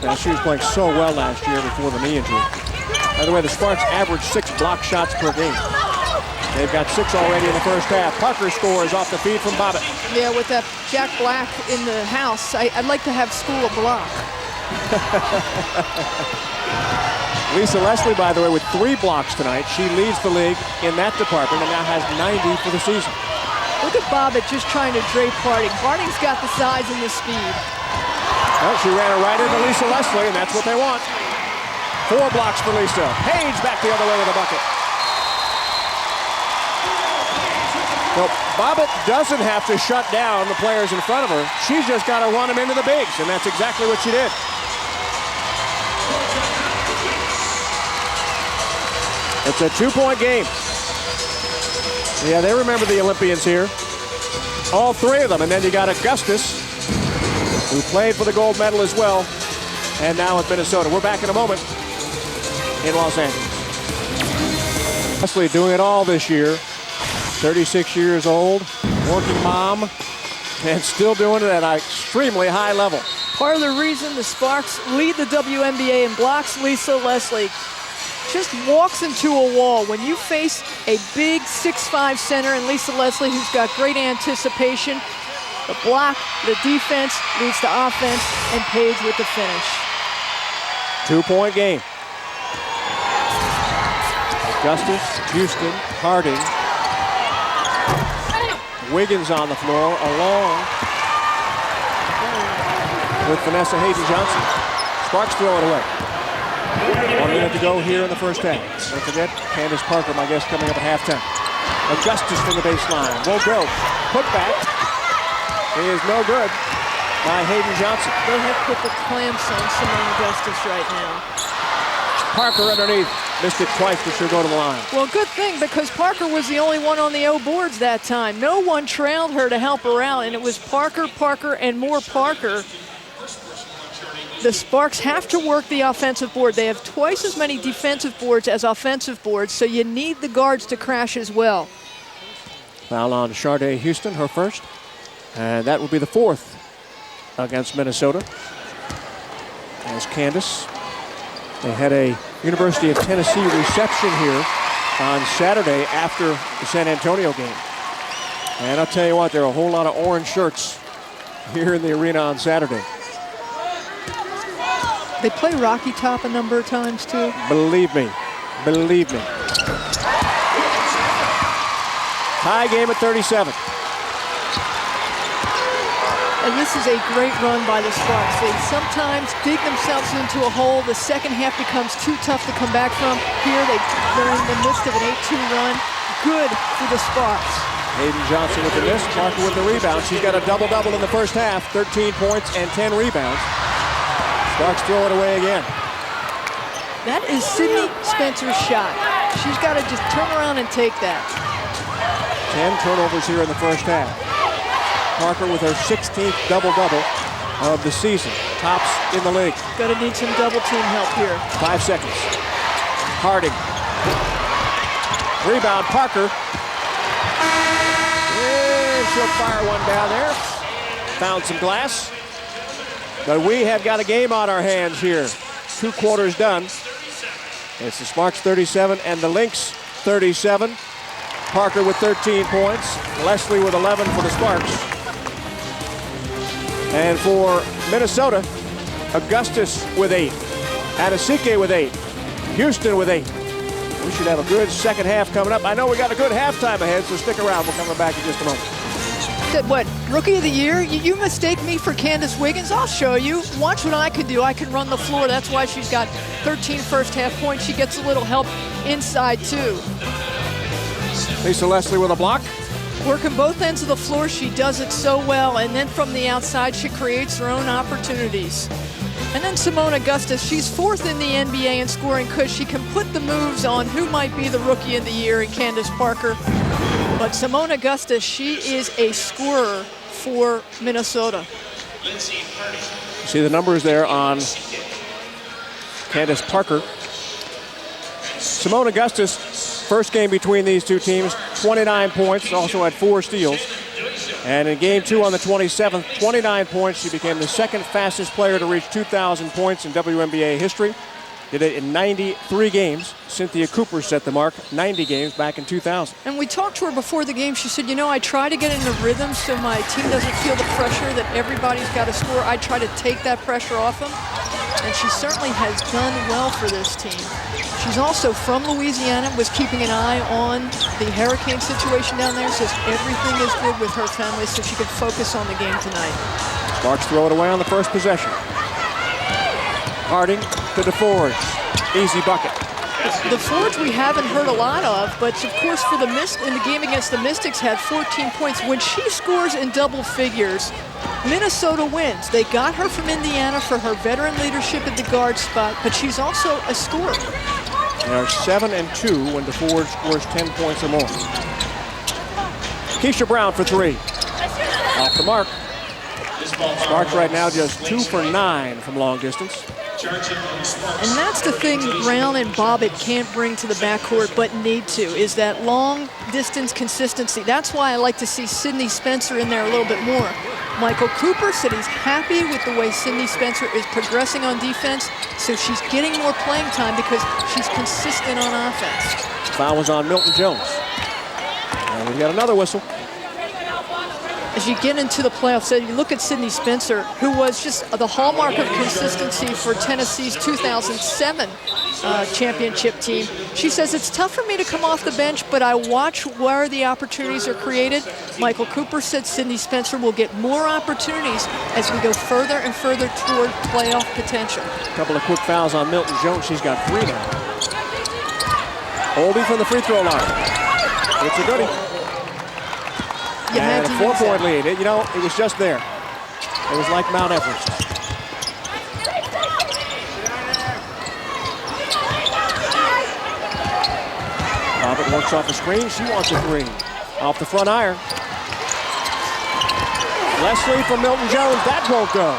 Now, she was playing so well last year before the knee injury. By the way, the Sparks averaged 6 block shots per game. They've got 6 already in the first half. Parker scores off the feed from Bobbitt. Yeah, with that Jack Black in the house, I'd like to have school of block. Lisa Leslie, by the way, with 3 blocks tonight. She leads the league in that department and now has 90 for the season. Look at Bobbitt just trying to drape Harding. Harding's got the size and the speed. Well, she ran it right into Lisa Leslie, and that's what they want. 4 blocks for Lisa. Page back the other way with a bucket. Well, Bobbitt doesn't have to shut down the players in front of her. She's just got to run them into the bigs, and that's exactly what she did. It's a 2-point game. Yeah, they remember the Olympians here. All 3 of them, and then you got Augustus, who played for the gold medal as well, and now with Minnesota. We're back in a moment in Los Angeles. Leslie doing it all this year. 36 years old, working mom, and still doing it at an extremely high level. Part of the reason the Sparks lead the WNBA in blocks, Lisa Leslie just walks into a wall. When you face a big 6'5" center and Lisa Leslie, who's got great anticipation, the block, the defense leads to offense, and Page with the finish. 2-point game. Augustus, Houston, Harding. Wiggins on the floor, along with Vanessa Hayden-Johnson. Sparks throw it away. 1 minute to go here in the first half. Don't forget, Candace Parker, my guest, coming up at halftime. Augustus from the baseline. Won't go. Put back is no good by Hayden Johnson. They have put the clamps on Simone Augustus right now. Parker underneath. Missed it twice, but she'll go to the line. Well, good thing, because Parker was the only one on the O boards that time. No one trailed her to help her out, and it was Parker, Parker, and more Parker. The Sparks have to work the offensive board. They have twice as many defensive boards as offensive boards, so you need the guards to crash as well. Foul on Sharday Houston, her first. And that will be the fourth against Minnesota. As Candace, they had a University of Tennessee reception here on Saturday after the San Antonio game. And I'll tell you what, there are a whole lot of orange shirts here in the arena on Saturday. They play Rocky Top a number of times too. Believe me, believe me. Tie game at 37. And this is a great run by the Sparks. They sometimes dig themselves into a hole. The second half becomes too tough to come back from. Here they're in the midst of an 8-2 run. Good for the Sparks. Hayden Johnson with the miss, Parker with the rebound. She's got a double-double in the first half, 13 points and 10 rebounds. Sparks throw it away again. That is Sydney Spencer's shot. She's got to just turn around and take that. 10 turnovers here in the first half. Parker with her 16th double-double of the season. Tops in the league. Gonna need some double team help here. 5 seconds. Harding. Rebound, Parker. And she'll fire one down there. Found some glass. But we have got a game on our hands here. 2 quarters done. It's the Sparks 37 and the Lynx 37. Parker with 13 points. Leslie with 11 for the Sparks. And for Minnesota, Augustus with 8. Adesike with 8. Houston with 8. We should have a good second half coming up. I know we got a good halftime ahead, so stick around. We'll come back in just a moment. What, Rookie of the Year? You mistake me for Candace Wiggins? I'll show you. Watch what I can do. I can run the floor. That's why she's got 13 first half points. She gets a little help inside, too. Lisa Leslie with a block. Working both ends of the floor, she does it so well. And then from the outside, she creates her own opportunities. And then Simone Augustus, she's 4th in the NBA in scoring because she can put the moves on who might be the Rookie of the Year in Candace Parker. But Simone Augustus, she is a scorer for Minnesota. See the numbers there on Candace Parker. Simone Augustus, first game between these two teams, 29 points, also had 4 steals. And in game 2 on the 27th, 29 points. She became the second fastest player to reach 2,000 points in WNBA history. Did it in 93 games. Cynthia Cooper set the mark, 90 games back in 2000. And we talked to her before the game. She said, you know, I try to get in a rhythm so my team doesn't feel the pressure that everybody's got to score. I try to take that pressure off them. And she certainly has done well for this team. She's also from Louisiana, was keeping an eye on the hurricane situation down there, says everything is good with her family so she can focus on the game tonight. Sparks throw it away on the first possession. Harding to DeForge. Easy bucket. The Forge we haven't heard a lot of, but of course for the in the game against the Mystics had 14 points. When she scores in double figures, Minnesota wins. They got her from Indiana for her veteran leadership at the guard spot, but she's also a scorer. They are 7-2 when DeForge scores 10 points or more. Keisha Brown for 3. Off the mark. Sparks right now just 2 for 9 from long distance. And that's the thing Brown and Bobbitt can't bring to the backcourt but need to, is that long distance consistency. That's why I like to see Sydney Spencer in there a little bit more. Michael Cooper said he's happy with the way Sydney Spencer is progressing on defense, so she's getting more playing time because she's consistent on offense. Foul was on Milton Jones. And we got another whistle. As you get into the playoffs, you look at Sydney Spencer, who was just the hallmark of consistency for Tennessee's 2007 championship team. She says, it's tough for me to come off the bench, but I watch where the opportunities are created. Michael Cooper said Sydney Spencer will get more opportunities as we go further and further toward playoff potential. A couple of quick fouls on Milton Jones. She's got 3 now. Oldie from the free throw line. It's a goodie. And a 4-point lead. You know, it was just there. It was like Mount Everest. Bobbitt works off the screen. She wants a 3. Off the front iron. Leslie from Milton Jones. That won't go.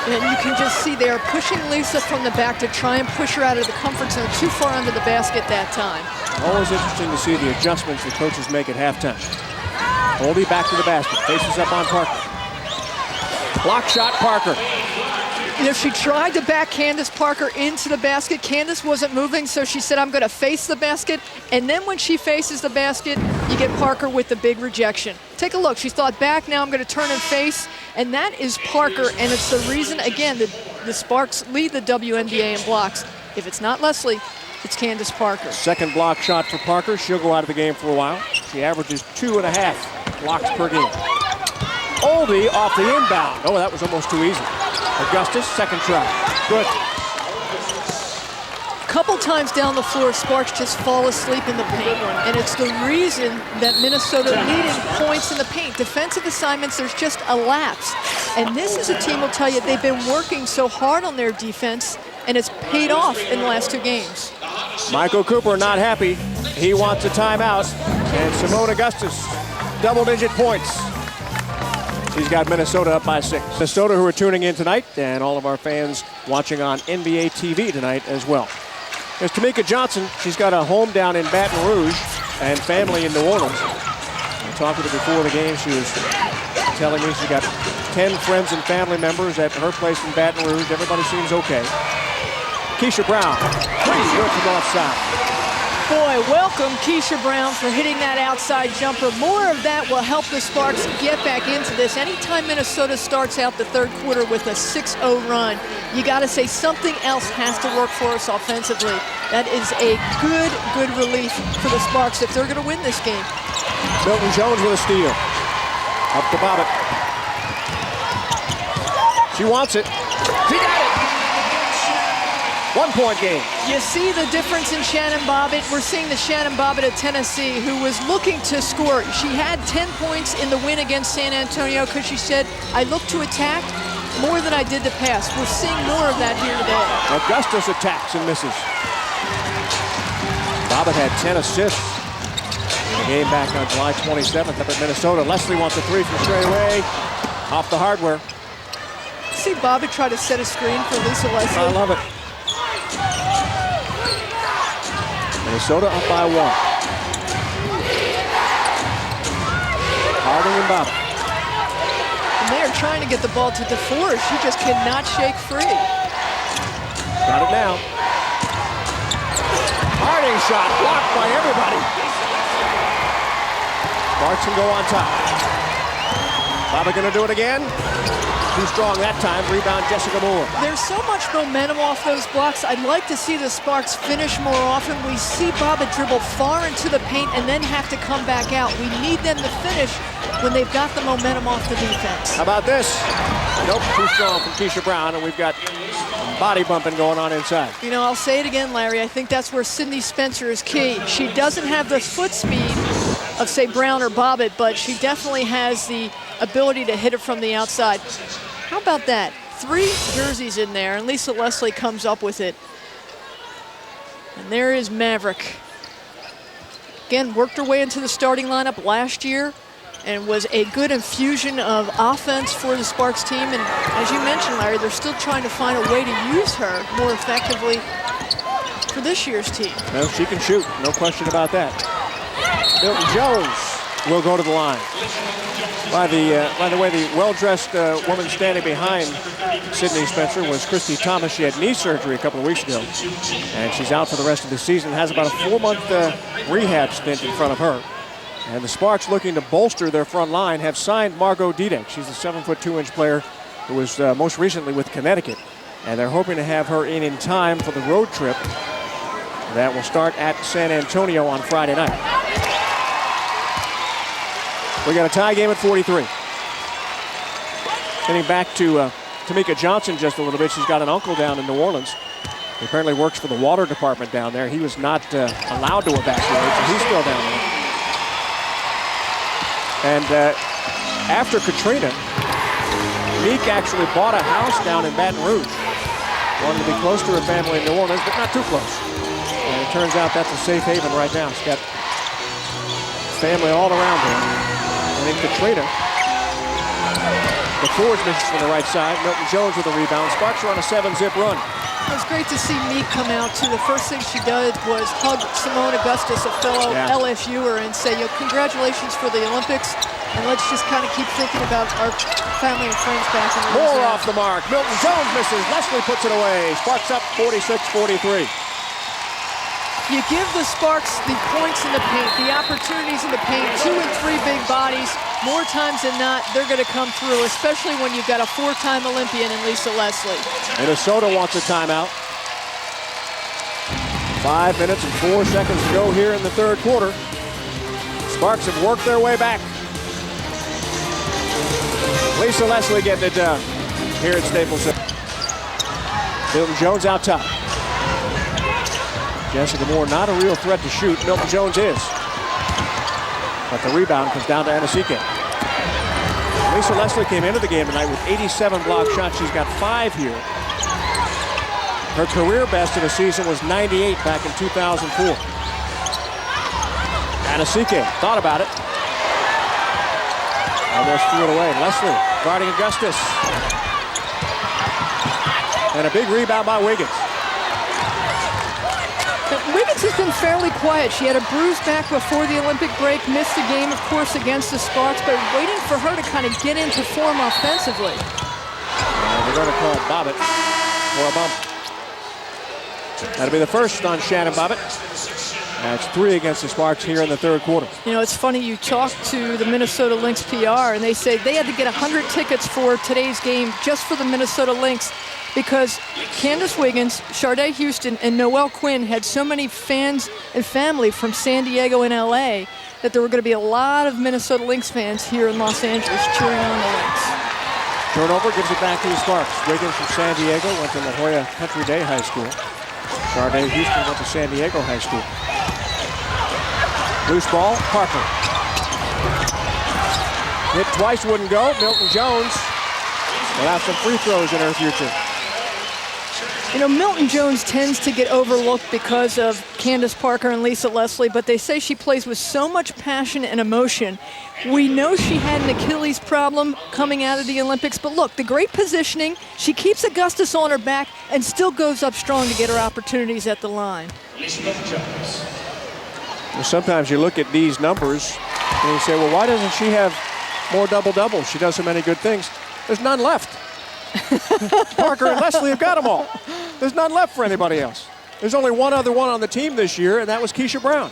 And you can just see they are pushing Lisa from the back to try and push her out of the comfort zone too far under the basket that time. Always interesting to see the adjustments the coaches make at halftime. Oldie back to the basket. Faces up on Parker. Block shot, Parker. You know, she tried to back Candace Parker into the basket. Candace wasn't moving, so she said, I'm going to face the basket. And then when she faces the basket, you get Parker with the big rejection. Take a look. She thought back, now I'm going to turn and face. And that is Parker, and it's the reason, again, that the Sparks lead the WNBA in blocks. If it's not Leslie, it's Candace Parker. Second block shot for Parker. She'll go out of the game for a while. She averages 2.5 blocks per game. Oldie off the inbound. Oh, that was almost too easy. Augustus, second try. Good. Couple times down the floor, Sparks just fall asleep in the paint. And it's the reason that Minnesota leading points in the paint. Defensive assignments, there's just a lapse. And this is a team, will tell you, they've been working so hard on their defense, and it's paid off in the last 2 games. Michael Cooper not happy. He wants a timeout. And Simone Augustus, double-digit points. She's got Minnesota up by 6. Minnesota, who are tuning in tonight, and all of our fans watching on NBA TV tonight as well. There's Tamika Johnson. She's got a home down in Baton Rouge and family in New Orleans. I talked with her before the game. She was telling me she got 10 friends and family members at her place in Baton Rouge. Everybody seems okay. Keisha Brown, pretty good from offside. Boy, welcome Keisha Brown for hitting that outside jumper. More of that will help the Sparks get back into this. Anytime Minnesota starts out the third quarter with a 6-0 run, you got to say something else has to work for us offensively. That is a good relief for the Sparks if they're going to win this game. Milton Jones with a steal. Up to Bobbitt. She wants it. She got it. 1-point game. You see the difference in Shannon Bobbitt. We're seeing the Shannon Bobbitt of Tennessee who was looking to score. She had 10 points in the win against San Antonio because she said, I look to attack more than I did to pass. We're seeing more of that here today. Augustus attacks and misses. Bobbitt had 10 assists in the game back on July 27th up at Minnesota. Leslie wants a 3 from straight away. Off the hardware. See Bobbitt try to set a screen for Lisa Leslie. I love it. Minnesota up by 1. Harding and Bobbitt. And they are trying to get the ball to DeForest. She just cannot shake free. Got it now. Harding shot blocked by everybody. Sparks can go on top. Bobbitt gonna do it again. Too strong that time. Rebound, Jessica Moore. There's so much momentum off those blocks. I'd like to see the Sparks finish more often. We see Bobbitt dribble far into the paint and then have to come back out. We need them to finish when they've got the momentum off the defense. How about this? Nope, too strong from Keisha Brown, and we've got body bumping going on inside. You know, I'll say it again, Larry. I think that's where Sydney Spencer is key. She doesn't have the foot speed of, say, Brown or Bobbitt, but she definitely has the ability to hit it from the outside. How about that? 3 jerseys in there, and Lisa Leslie comes up with it. And there is Maverick. Again, worked her way into the starting lineup last year and was a good infusion of offense for the Sparks team. And as you mentioned, Larry, they're still trying to find a way to use her more effectively for this year's team. No, she can shoot, no question about that. Milton Jones will go to the line. By the way, the well-dressed woman standing behind Sydney Spencer was Christy Thomas. She had knee surgery a couple of weeks ago, and she's out for the rest of the season. Has about a 4-month rehab stint in front of her. And the Sparks, looking to bolster their front line, have signed Margot Didek. She's a 7'2" player who was most recently with Connecticut. And they're hoping to have her in time for the road trip that will start at San Antonio on Friday night. We got a tie game at 43. Getting back to Tamika Johnson just a little bit. She's got an uncle down in New Orleans. He apparently works for the water department down there. He was not allowed to evacuate, so he's still down there. And after Katrina, Meek actually bought a house down in Baton Rouge. Wanted to be close to her family in New Orleans, but not too close. And it turns out that's a safe haven right now. She's got family all around her. And in Katrina, the forwards misses from the right side. Milton Jones with a rebound. Sparks are on a 7-zip run. It was great to see Meek come out, too. The first thing she did was hug Simone Augustus, a fellow LSUer, and say, congratulations for the Olympics, and let's just kind of keep thinking about our family and friends back in Louisiana. More off the mark. Milton Jones misses. Leslie puts it away. Sparks up 46-43. You give the Sparks the points in the paint, the opportunities in the paint, 2 and 3 big bodies. More times than not, they're going to come through, especially when you've got a 4-time Olympian in Lisa Leslie. Minnesota wants a timeout. 5 minutes and 4 seconds to go here in the third quarter. Sparks have worked their way back. Lisa Leslie getting it done here at Staples Center. Milton Jones out top. Jessica Moore not a real threat to shoot. Milton Jones is. But the rebound comes down to Anasike. Lisa Leslie came into the game tonight with 87 block shots. She's got 5 here. Her career best of the season was 98 back in 2004. Anasike thought about it. Almost threw it away. Leslie guarding Augustus. And a big rebound by Wiggins. Wiggins has been fairly quiet. She had a bruised back before the Olympic break, missed the game, of course, against the Sparks, but waiting for her to kind of get into form offensively. They're going to call Bobbitt for a bump. That'll be the first on Shannon Bobbitt. That's 3 against the Sparks here in the third quarter. You know, it's funny, you talk to the Minnesota Lynx PR, and they say they had to get 100 tickets for today's game just for the Minnesota Lynx, because Candace Wiggins, Sharday Houston, and Noelle Quinn had so many fans and family from San Diego and LA that there were going to be a lot of Minnesota Lynx fans here in Los Angeles cheering on the Lynx. Turnover gives it back to the Sparks. Wiggins from San Diego went to La Jolla Country Day High School. Sharday Houston went to San Diego High School. Loose ball, Parker. Hit twice, wouldn't go. Milton Jones will have some free throws in her future. You know, Milton Jones tends to get overlooked because of Candace Parker and Lisa Leslie, but they say she plays with so much passion and emotion. We know she had an Achilles problem coming out of the Olympics, but look, the great positioning, she keeps Augustus on her back and still goes up strong to get her opportunities at the line. Well, sometimes you look at these numbers and you say, well, why doesn't she have more double-doubles? She does so many good things. There's none left. Parker and Leslie have got them all. There's none left for anybody else. There's only one other one on the team this year, and that was Keisha Brown.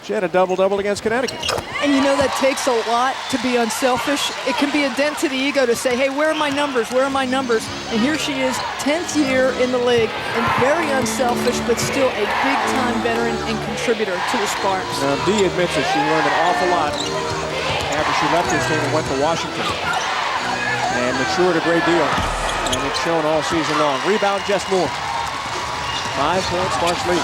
She had a double-double against Connecticut. And you know that takes a lot to be unselfish. It can be a dent to the ego to say, hey, where are my numbers? Where are my numbers? And here she is, 10th year in the league, and very unselfish, but still a big-time veteran and contributor to the Sparks. Now, Dee admits that she learned an awful lot after she left this team and went to Washington. And matured a great deal. And it's shown all season long. Rebound, Jess Moore. 5-point Sparks lead.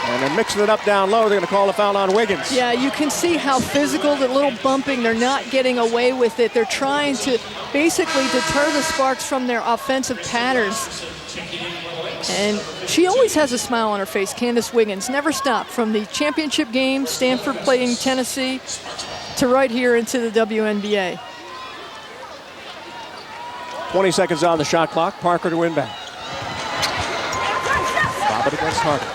And they're mixing it up down low. They're going to call a foul on Wiggins. Yeah, you can see how physical, the little bumping, they're not getting away with it. They're trying to basically deter the Sparks from their offensive patterns. And she always has a smile on her face, Candace Wiggins. Never stopped from the championship game, Stanford playing Tennessee, to right here into the WNBA. 20 seconds on the shot clock. Parker to win back. Bobbitt against Harder.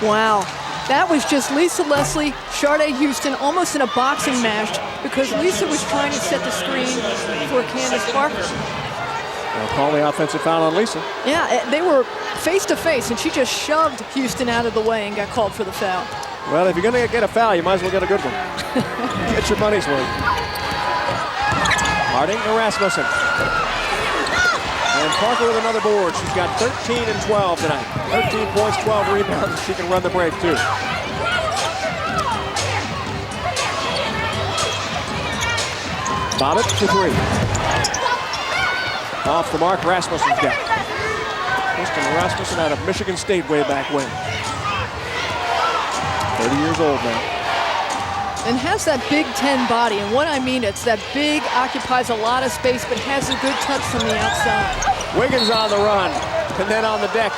Wow, that was just Lisa Leslie, Sharday Houston, almost in a boxing match because Lisa was trying to set the screen for Candace Parker. They'll call the offensive foul on Lisa. Yeah, they were face to face, and she just shoved Houston out of the way and got called for the foul. Well, if you're going to get a foul, you might as well get a good one. Get your money's worth. Harding to Rasmussen. And Parker with another board. She's got 13 and 12 tonight. 13 points, 12 rebounds. She can run the break, too. Bobbitt to three. Off the mark, Rasmussen's got it. Kristen Rasmussen out of Michigan State way back when. 30 years old now. And has that Big Ten body. And what I mean, it's that big, occupies a lot of space, but has a good touch from the outside. Wiggins on the run, and then on the deck.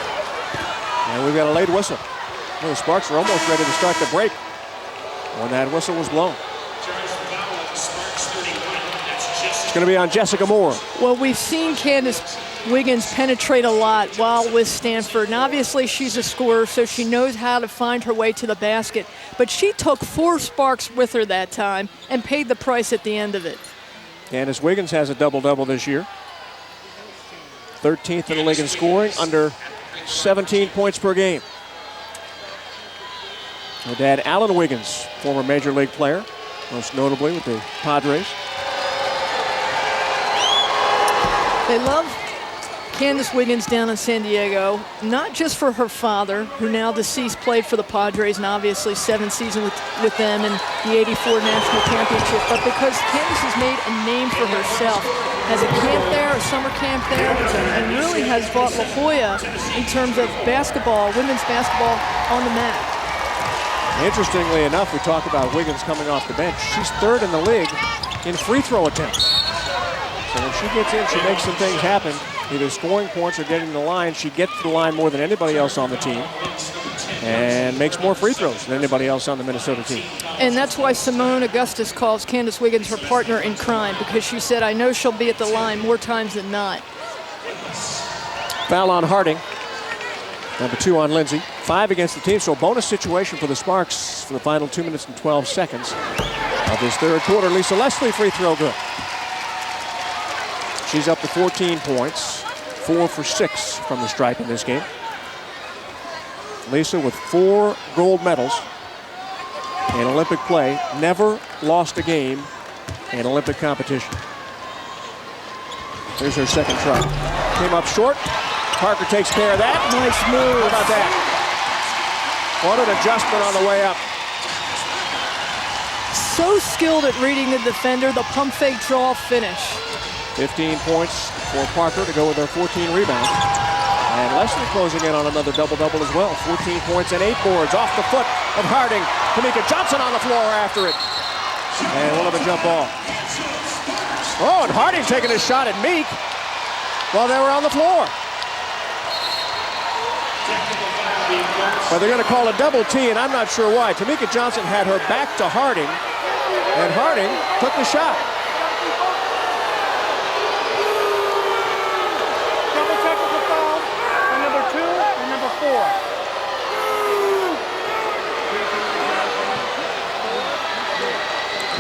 And we've got a late whistle. Well, the Sparks are almost ready to start the break when that whistle was blown. It's going to be on Jessica Moore. Well, we've seen Candace Wiggins penetrate a lot while with Stanford, and obviously she's a scorer, so she knows how to find her way to the basket. But she took 4 Sparks with her that time and paid the price at the end of it. Candace Wiggins has a double-double this year. 13th in the league in scoring, under 17 points per game. Her dad, Alan Wiggins, former Major League player, most notably with the Padres. They love Candace Wiggins down in San Diego, not just for her father, who now deceased played for the Padres and obviously 7 seasons with them and the '84 National Championship, but because Candace has made a name for herself. Has a camp there, a summer camp there, and really has brought La Jolla in terms of basketball, women's basketball on the map. Interestingly enough, we talk about Wiggins coming off the bench. She's 3rd in the league in free throw attempts. So when she gets in, she makes some things happen, either scoring points or getting to the line. She gets to the line more than anybody else on the team and makes more free throws than anybody else on the Minnesota team. And that's why Simone Augustus calls Candace Wiggins her partner in crime, because she said, I know she'll be at the line more times than not. Foul on Harding. Number 2 on Lindsay. 5 against the team, so a bonus situation for the Sparks for the final 2 minutes and 12 seconds of this third quarter. Lisa Leslie free throw good. She's up to 14 points, 4 for 6 from the stripe in this game. Lisa with 4 gold medals in Olympic play, never lost a game in Olympic competition. Here's her second try. Came up short. Parker takes care of that. Nice move. How about that? What an adjustment on the way up. So skilled at reading the defender, the pump fake draw finish. 15 points for Parker to go with her 14 rebounds. And Leslie closing in on another double-double as well. 14 points and 8 boards off the foot of Harding. Tamika Johnson on the floor after it. And we'll have a jump ball. Oh, and Harding taking a shot at Meek while they were on the floor. But they're going to call a double T, and I'm not sure why. Tamika Johnson had her back to Harding, and Harding took the shot. Double technical foul on number 2 and number 4.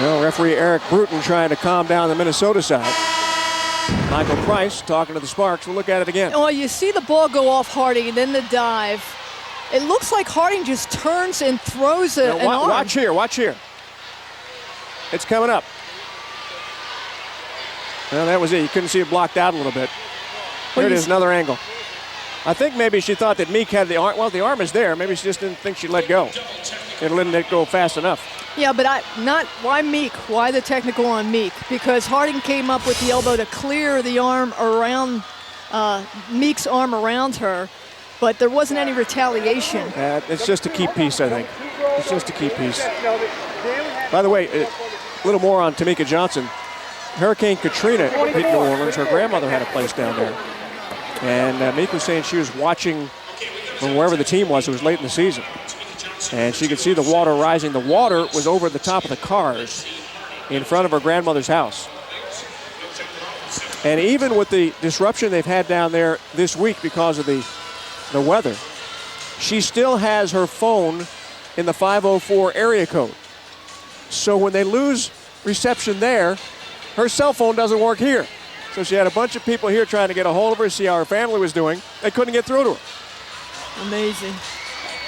Well, referee Eric Bruton trying to calm down the Minnesota side. Michael Price talking to the Sparks. We'll look at it again. Oh, you see the ball go off Harding and then the dive. It looks like Harding just turns and throws it. Now, watch here, watch here. It's coming up. Well, that was it. You couldn't see it blocked out a little bit. Here it is, another angle. I think maybe she thought that Meek had the arm. Well, the arm is there. Maybe she just didn't think she'd let go. It didn't let go fast enough. Yeah, but why Meek? Why the technical on Meek? Because Harding came up with the elbow to clear the arm around Meek's arm around her, but there wasn't any retaliation. It's just a key piece, I think. It's just a key piece. By the way, a little more on Tamika Johnson. Hurricane Katrina hit New Orleans. Her grandmother had a place down there. And Meek was saying she was watching from wherever the team was. It was late in the season. And she could see the water rising. The water was over the top of the cars in front of her grandmother's house. And even with the disruption they've had down there this week because of the weather, she still has her phone in the 504 area code. So when they lose reception there, her cell phone doesn't work here. So she had a bunch of people here trying to get a hold of her, see how her family was doing. They couldn't get through to her. Amazing.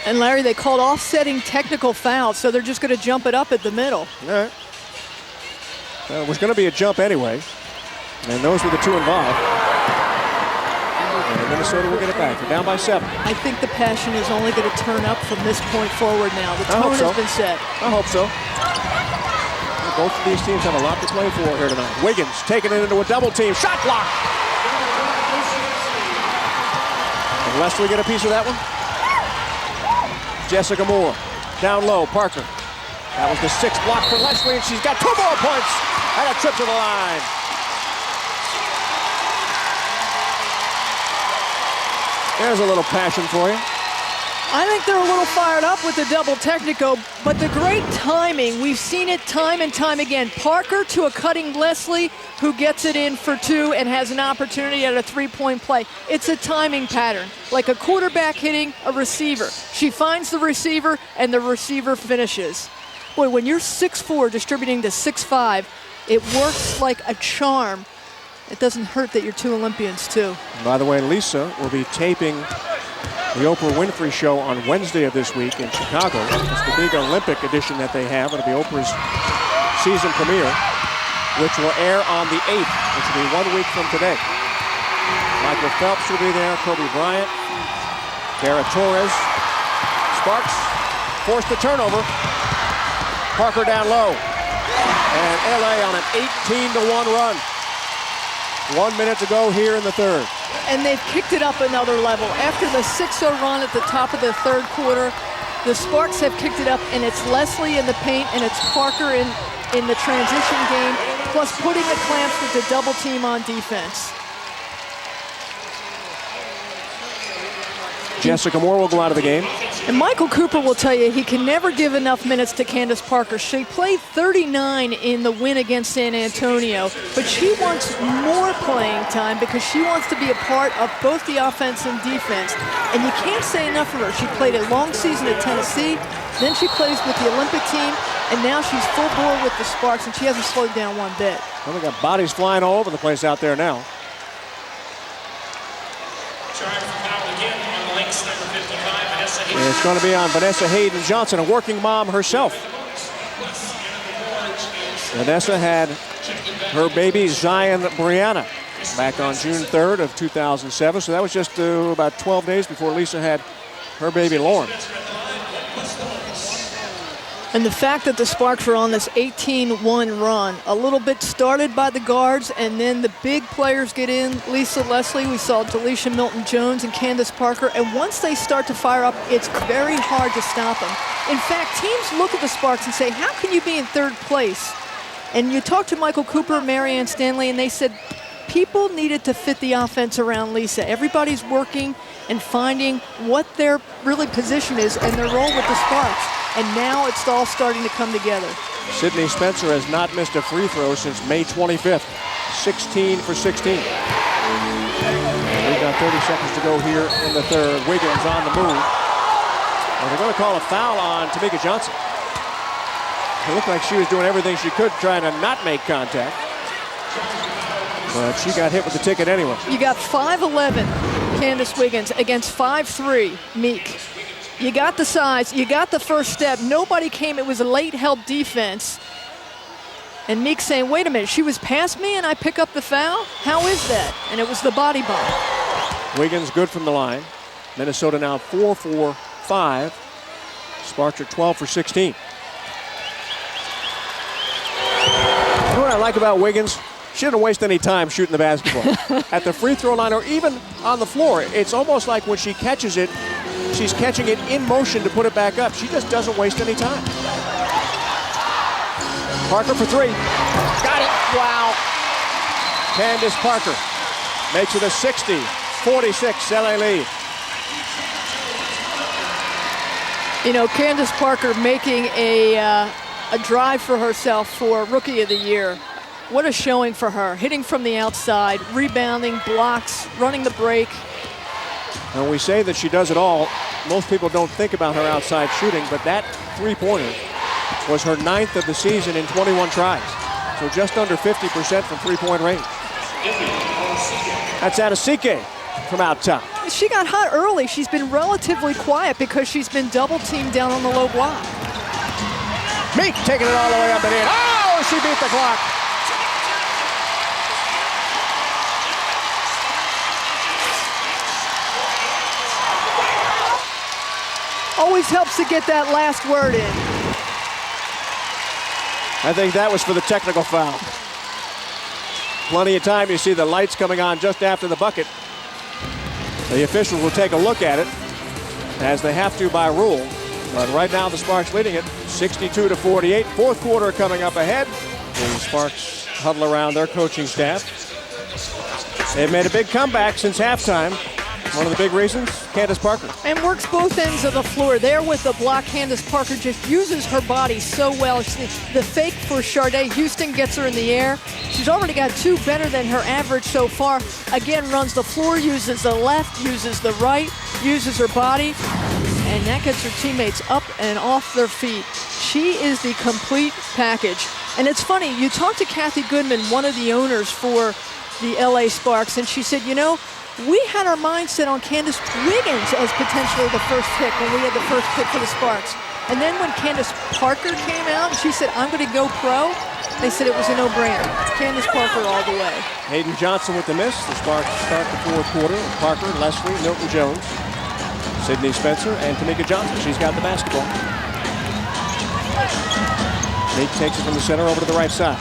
And Larry, they called offsetting technical fouls, so they're just going to jump it up at the middle. All right. Well, it was going to be a jump anyway. And those were the two involved. And Minnesota will get it back. They're down by 7. I think the passion is only going to turn up from this point forward now. The tone has been set. I hope so. Both of these teams have a lot to play for here tonight. Wiggins taking it into a double team. Shot block. Did Leslie get a piece of that one? Jessica Moore. Down low, Parker. That was the 6th block for Leslie, and she's got 2 more points and a trip to the line. There's a little passion for you. I think they're a little fired up with the double technical, but the great timing, we've seen it time and time again. Parker to a cutting Leslie, who gets it in for 2 and has an opportunity at a 3-point play. It's a timing pattern, like a quarterback hitting a receiver. She finds the receiver, and the receiver finishes. Boy, when you're 6'4", distributing to 6'5", it works like a charm. It doesn't hurt that you're 2 Olympians, too. And by the way, Lisa will be taping the Oprah Winfrey Show on Wednesday of this week in Chicago. It's the big Olympic edition that they have. It'll be Oprah's season premiere, which will air on the 8th, which will be 1 week from today. Michael Phelps will be there, Kobe Bryant, Kara Torres. Sparks forced the turnover. Parker down low. And LA on an 18-1 run. 1 minute to go here in the 3rd. And they've kicked it up another level. After the 6-0 run at the top of the 3rd quarter, the Sparks have kicked it up, and it's Leslie in the paint, and it's Parker in the transition game, plus putting the clamps with the double team on defense. Jessica Moore will go out of the game. And Michael Cooper will tell you he can never give enough minutes to Candace Parker. She played 39 in the win against San Antonio, but she wants more playing time because she wants to be a part of both the offense and defense. And you can't say enough of her. She played a long season at Tennessee, then she plays with the Olympic team, and now she's full bore with the Sparks, and she hasn't slowed down one bit. Well, they got bodies flying all over the place out there now. And it's going to be on Vanessa Hayden Johnson, a working mom herself. Vanessa had her baby Zion Brianna back on June 3rd of 2007. So that was just about 12 days before Lisa had her baby Lauren. And the fact that the Sparks were on this 18-1 run, a little bit started by the guards, and then the big players get in. Lisa Leslie, we saw Delisha Milton-Jones and Candace Parker, and once they start to fire up, it's very hard to stop them. In fact, teams look at the Sparks and say, how can you be in 3rd place? And you talk to Michael Cooper, Marianne Stanley, and they said people needed to fit the offense around Lisa. Everybody's working and finding what their really position is and their role with the Sparks. And now it's all starting to come together. Sydney Spencer has not missed a free throw since May 25th. 16 for 16. We've got 30 seconds to go here in the 3rd. Wiggins on the move. And they're going to call a foul on Tamika Johnson. It looked like she was doing everything she could trying to not make contact. But she got hit with the ticket anyway. You got 5'11", Candace Wiggins, against 5'3", Meek. You got the size, you got the first step. Nobody came, it was a late help defense. And Meek saying, wait a minute, she was past me and I pick up the foul? How is that? And it was the body bump. Wiggins good from the line. Minnesota now 4 for 5. Sparks are 12 for 16. You know what I like about Wiggins? She didn't waste any time shooting the basketball. At the free throw line or even on the floor, it's almost like when she catches it, she's catching it in motion to put it back up. She just doesn't waste any time. Parker for 3. Got it. Wow. Candace Parker makes it a 60-46 LA lead. You know, Candace Parker making a drive for herself for Rookie of the Year. What a showing for her. Hitting from the outside, rebounding, blocks, running the break. And we say that she does it all. Most people don't think about her outside shooting, but that three-pointer was her 9th of the season in 21 tries. So just under 50% from three-point range. That's Adesike from out top. She got hot early. She's been relatively quiet because she's been double-teamed down on the low block. Meek taking it all the way up and in. Oh, she beat the clock. Always helps to get that last word in. I think that was for the technical foul. Plenty of time. You see the lights coming on just after the bucket. The officials will take a look at it, as they have to by rule. But right now the Sparks leading it 62-48. Fourth quarter coming up ahead. The Sparks huddle around their coaching staff. They've made a big comeback since halftime. One of the big reasons, Candace Parker. And works both ends of the floor. There with the block, Candace Parker just uses her body so well. The fake for Sharday Houston gets her in the air. She's already got 2 better than her average so far. Again, runs the floor, uses the left, uses the right, uses her body. And that gets her teammates up and off their feet. She is the complete package. And it's funny, you talked to Kathy Goodman, one of the owners for the LA Sparks, and she said, you know, we had our mind set on Candace Wiggins as potentially the first pick when we had the first pick for the Sparks. And then when Candace Parker came out and she said, I'm going to go pro, they said it was a no-brainer. Candace Parker all the way. Hayden Johnson with the miss. The Sparks start the fourth quarter. Parker, Leslie, Milton Jones, Sydney Spencer, and Tamika Johnson. She's got the basketball. Meek takes it from the center over to the right side.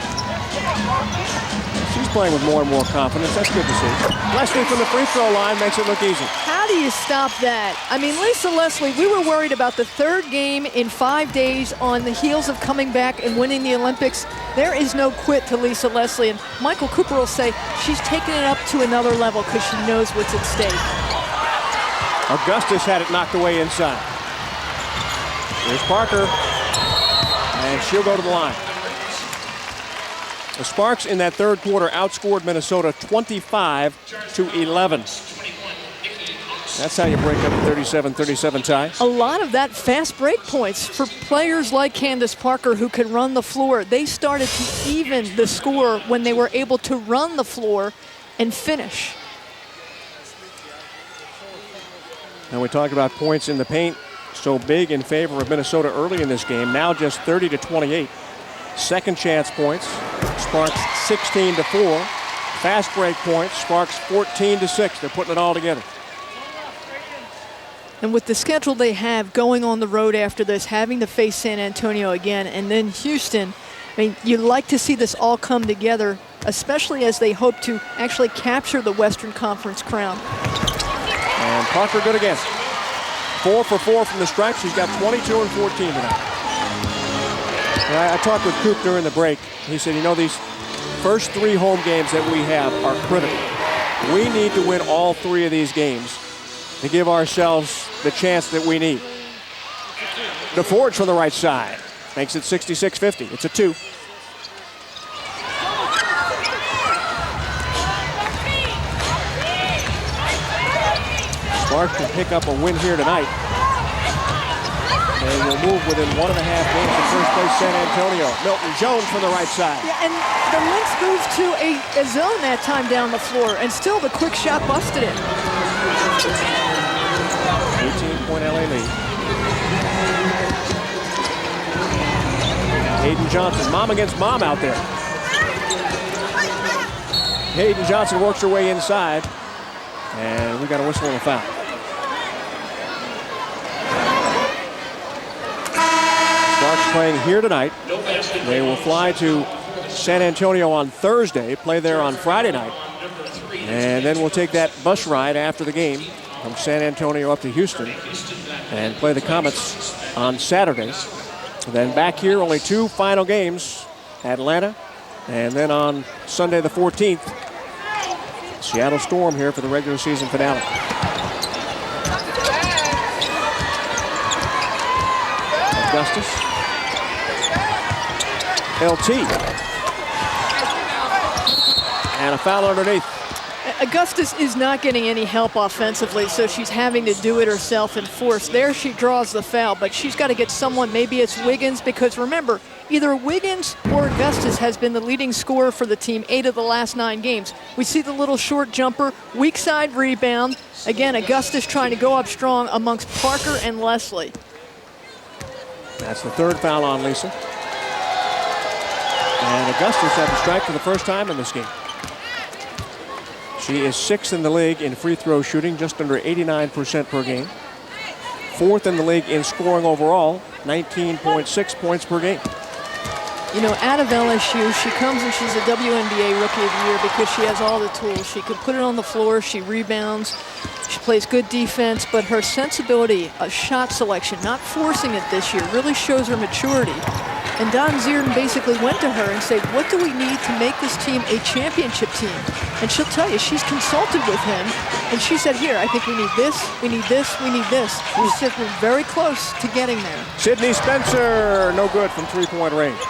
She's playing with more and more confidence. That's good to see. Leslie from the free throw line makes it look easy. How do you stop that? I mean, Lisa Leslie, we were worried about the third game in 5 days on the heels of coming back and winning the Olympics. There is no quit to Lisa Leslie, and Michael Cooper will say she's taking it up to another level because she knows what's at stake. Augustus had it knocked away inside. Here's Parker, and she'll go to the line. The Sparks in that third quarter outscored Minnesota 25-11. That's how you break up a 37-37 tie. A lot of that fast break points for players like Candace Parker who can run the floor. They started to even the score when they were able to run the floor and finish. And we talked about points in the paint so big in favor of Minnesota early in this game. Now just 30-28. Second chance points, Sparks 16-4. Fast break points, Sparks 14-6. They're putting it all together. And with the schedule they have going on the road after this, having to face San Antonio again, and then Houston, I mean, you'd like to see this all come together, especially as they hope to actually capture the Western Conference crown. And Parker good again. 4 for 4 from the stripe. She's got 22 and 14 tonight. And I talked with Coop during the break. He said, you know, these first 3 home games that we have are critical. We need to win all 3 of these games to give ourselves the chance that we need. DeForge from the right side makes it 66-50. It's a 2. Sparks can pick up a win here tonight. They will move within 1.5 games of first place San Antonio. Milton Jones from the right side. Yeah, and the Lynx moved to a zone that time down the floor, and still the quick shot busted it. 18-point LA lead. Hayden Johnson, mom against mom out there. Hayden Johnson works her way inside, and we got a whistle and a foul. Sparks playing here tonight. They will fly to San Antonio on Thursday, play there on Friday night, and then we'll take that bus ride after the game from San Antonio up to Houston and play the Comets on Saturday. Then back here, only 2 final games, Atlanta, and then on Sunday the 14th, Seattle Storm here for the regular season finale. Augustus. LT. And a foul underneath. Augustus is not getting any help offensively, so she's having to do it herself and force. There she draws the foul, but she's got to get someone, maybe it's Wiggins, because remember, either Wiggins or Augustus has been the leading scorer for the team 8 of the last 9 games. We see the little short jumper, weak side rebound. Again, Augustus trying to go up strong amongst Parker and Leslie. That's the 3rd foul on Lisa. And Augustus had the strike for the first time in this game. She is 6th in the league in free throw shooting, just under 89% per game. 4th in the league in scoring overall, 19.6 points per game. You know, out of LSU, she comes and she's a WNBA Rookie of the Year because she has all the tools. She can put it on the floor, she rebounds, she plays good defense, but her sensibility, shot selection, not forcing it this year, really shows her maturity. And Don Zierden basically went to her and said, what do we need to make this team a championship team? And she'll tell you, she's consulted with him, and she said, here, I think we need this, we need this, we need this. She said we're very close to getting there. Sydney Spencer, no good from three-point range.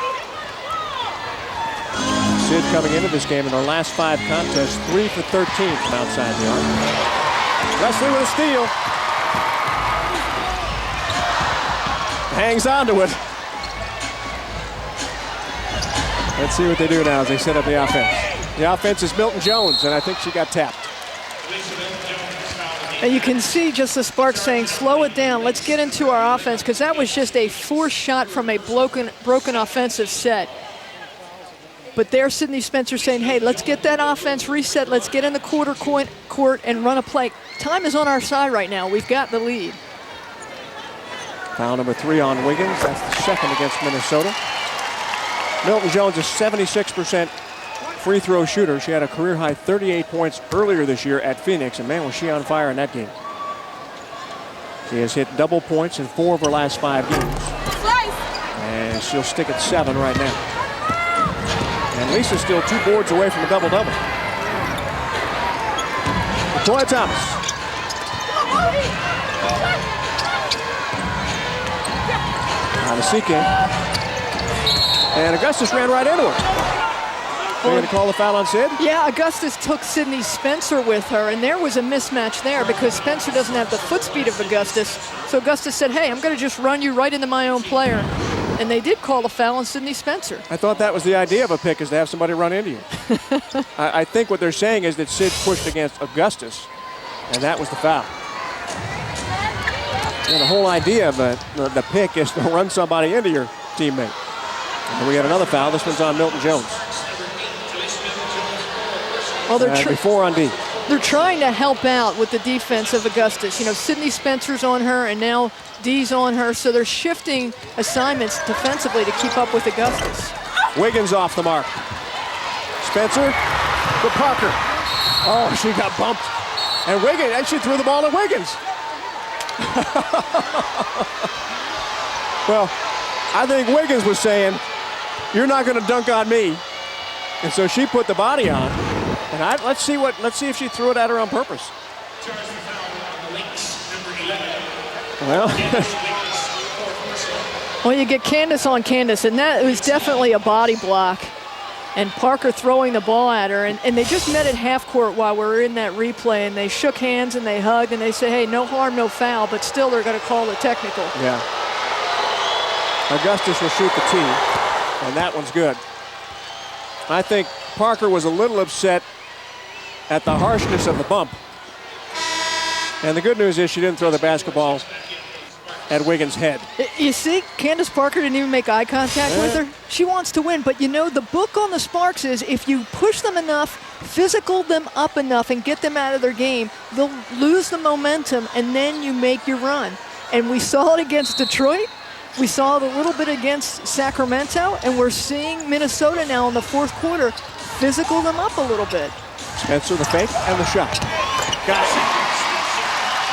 Sid coming into this game in their last 5 contests, 3 for 13 from outside the arc. Leslie with a steal. Hangs on to it. Let's see what they do now as they set up the offense. The offense is Milton Jones, and I think she got tapped. And you can see just the Sparks saying, slow it down, let's get into our offense, because that was just a forced shot from a broken offensive set. But there's Sydney Spencer saying, hey, let's get that offense reset. Let's get in the court and run a play. Time is on our side right now. We've got the lead. Foul number 3 on Wiggins. That's the second against Minnesota. Milton Jones, a 76% free throw shooter. She had a career-high 38 points earlier this year at Phoenix, and man, was she on fire in that game. She has hit double points in 4 of her last 5 games. And she'll stick at 7 right now. And Lisa's still 2 boards away from a double-double. Latoya Thomas. Anasike. And Augustus ran right into her. They're going to call the foul on Sid? Yeah, Augustus took Sydney Spencer with her, and there was a mismatch there because Spencer doesn't have the foot speed of Augustus. So Augustus said, hey, I'm going to just run you right into my own player. And they did call a foul on Sydney Spencer. I thought that was the idea of a pick, is to have somebody run into you. I think what they're saying is that Sid pushed against Augustus, and that was the foul. And the whole idea of the pick is to run somebody into your teammate. And we got another foul. This one's on Milton Jones. Well, before on D. They're trying to help out with the defense of Augustus. You know, Sydney Spencer's on her, and now D's on her, so they're shifting assignments defensively to keep up with Augustus. Wiggins off the mark. Spencer to Parker. Oh, she got bumped. And Wiggins, and she threw the ball at Wiggins. Well, I think Wiggins was saying, you're not going to dunk on me. And so she put the body on. And let's see if she threw it at her on purpose. Well, well, you get Candace on Candace, and that was definitely a body block. And Parker throwing the ball at her, and they just met at half court while we were in that replay, and they shook hands and they hugged and they said, hey, no harm, no foul, but still they're going to call the technical. Yeah. Augustus will shoot the tee, and that one's good. I think Parker was a little upset at the harshness of the bump. And the good news is she didn't throw the basketball at Wiggins' head. You see, Candace Parker didn't even make eye contact with her. She wants to win, but you know, the book on the Sparks is if you push them enough, physical them up enough, and get them out of their game, they'll lose the momentum, and then you make your run. And we saw it against Detroit. We saw it a little bit against Sacramento, and we're seeing Minnesota now in the 4th quarter physical them up a little bit. Spencer, the fake, and the shot. Got it.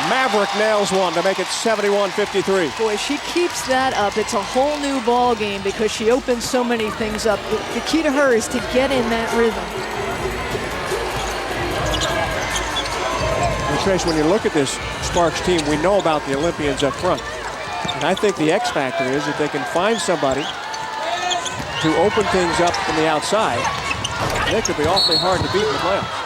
Maverick nails one to make it 71-53. Boy, she keeps that up. It's a whole new ball game because she opens so many things up. The key to her is to get in that rhythm. And Trace, when you look at this Sparks team, we know about the Olympians up front. And I think the X factor is if they can find somebody to open things up from the outside, they could be awfully hard to beat in the playoffs.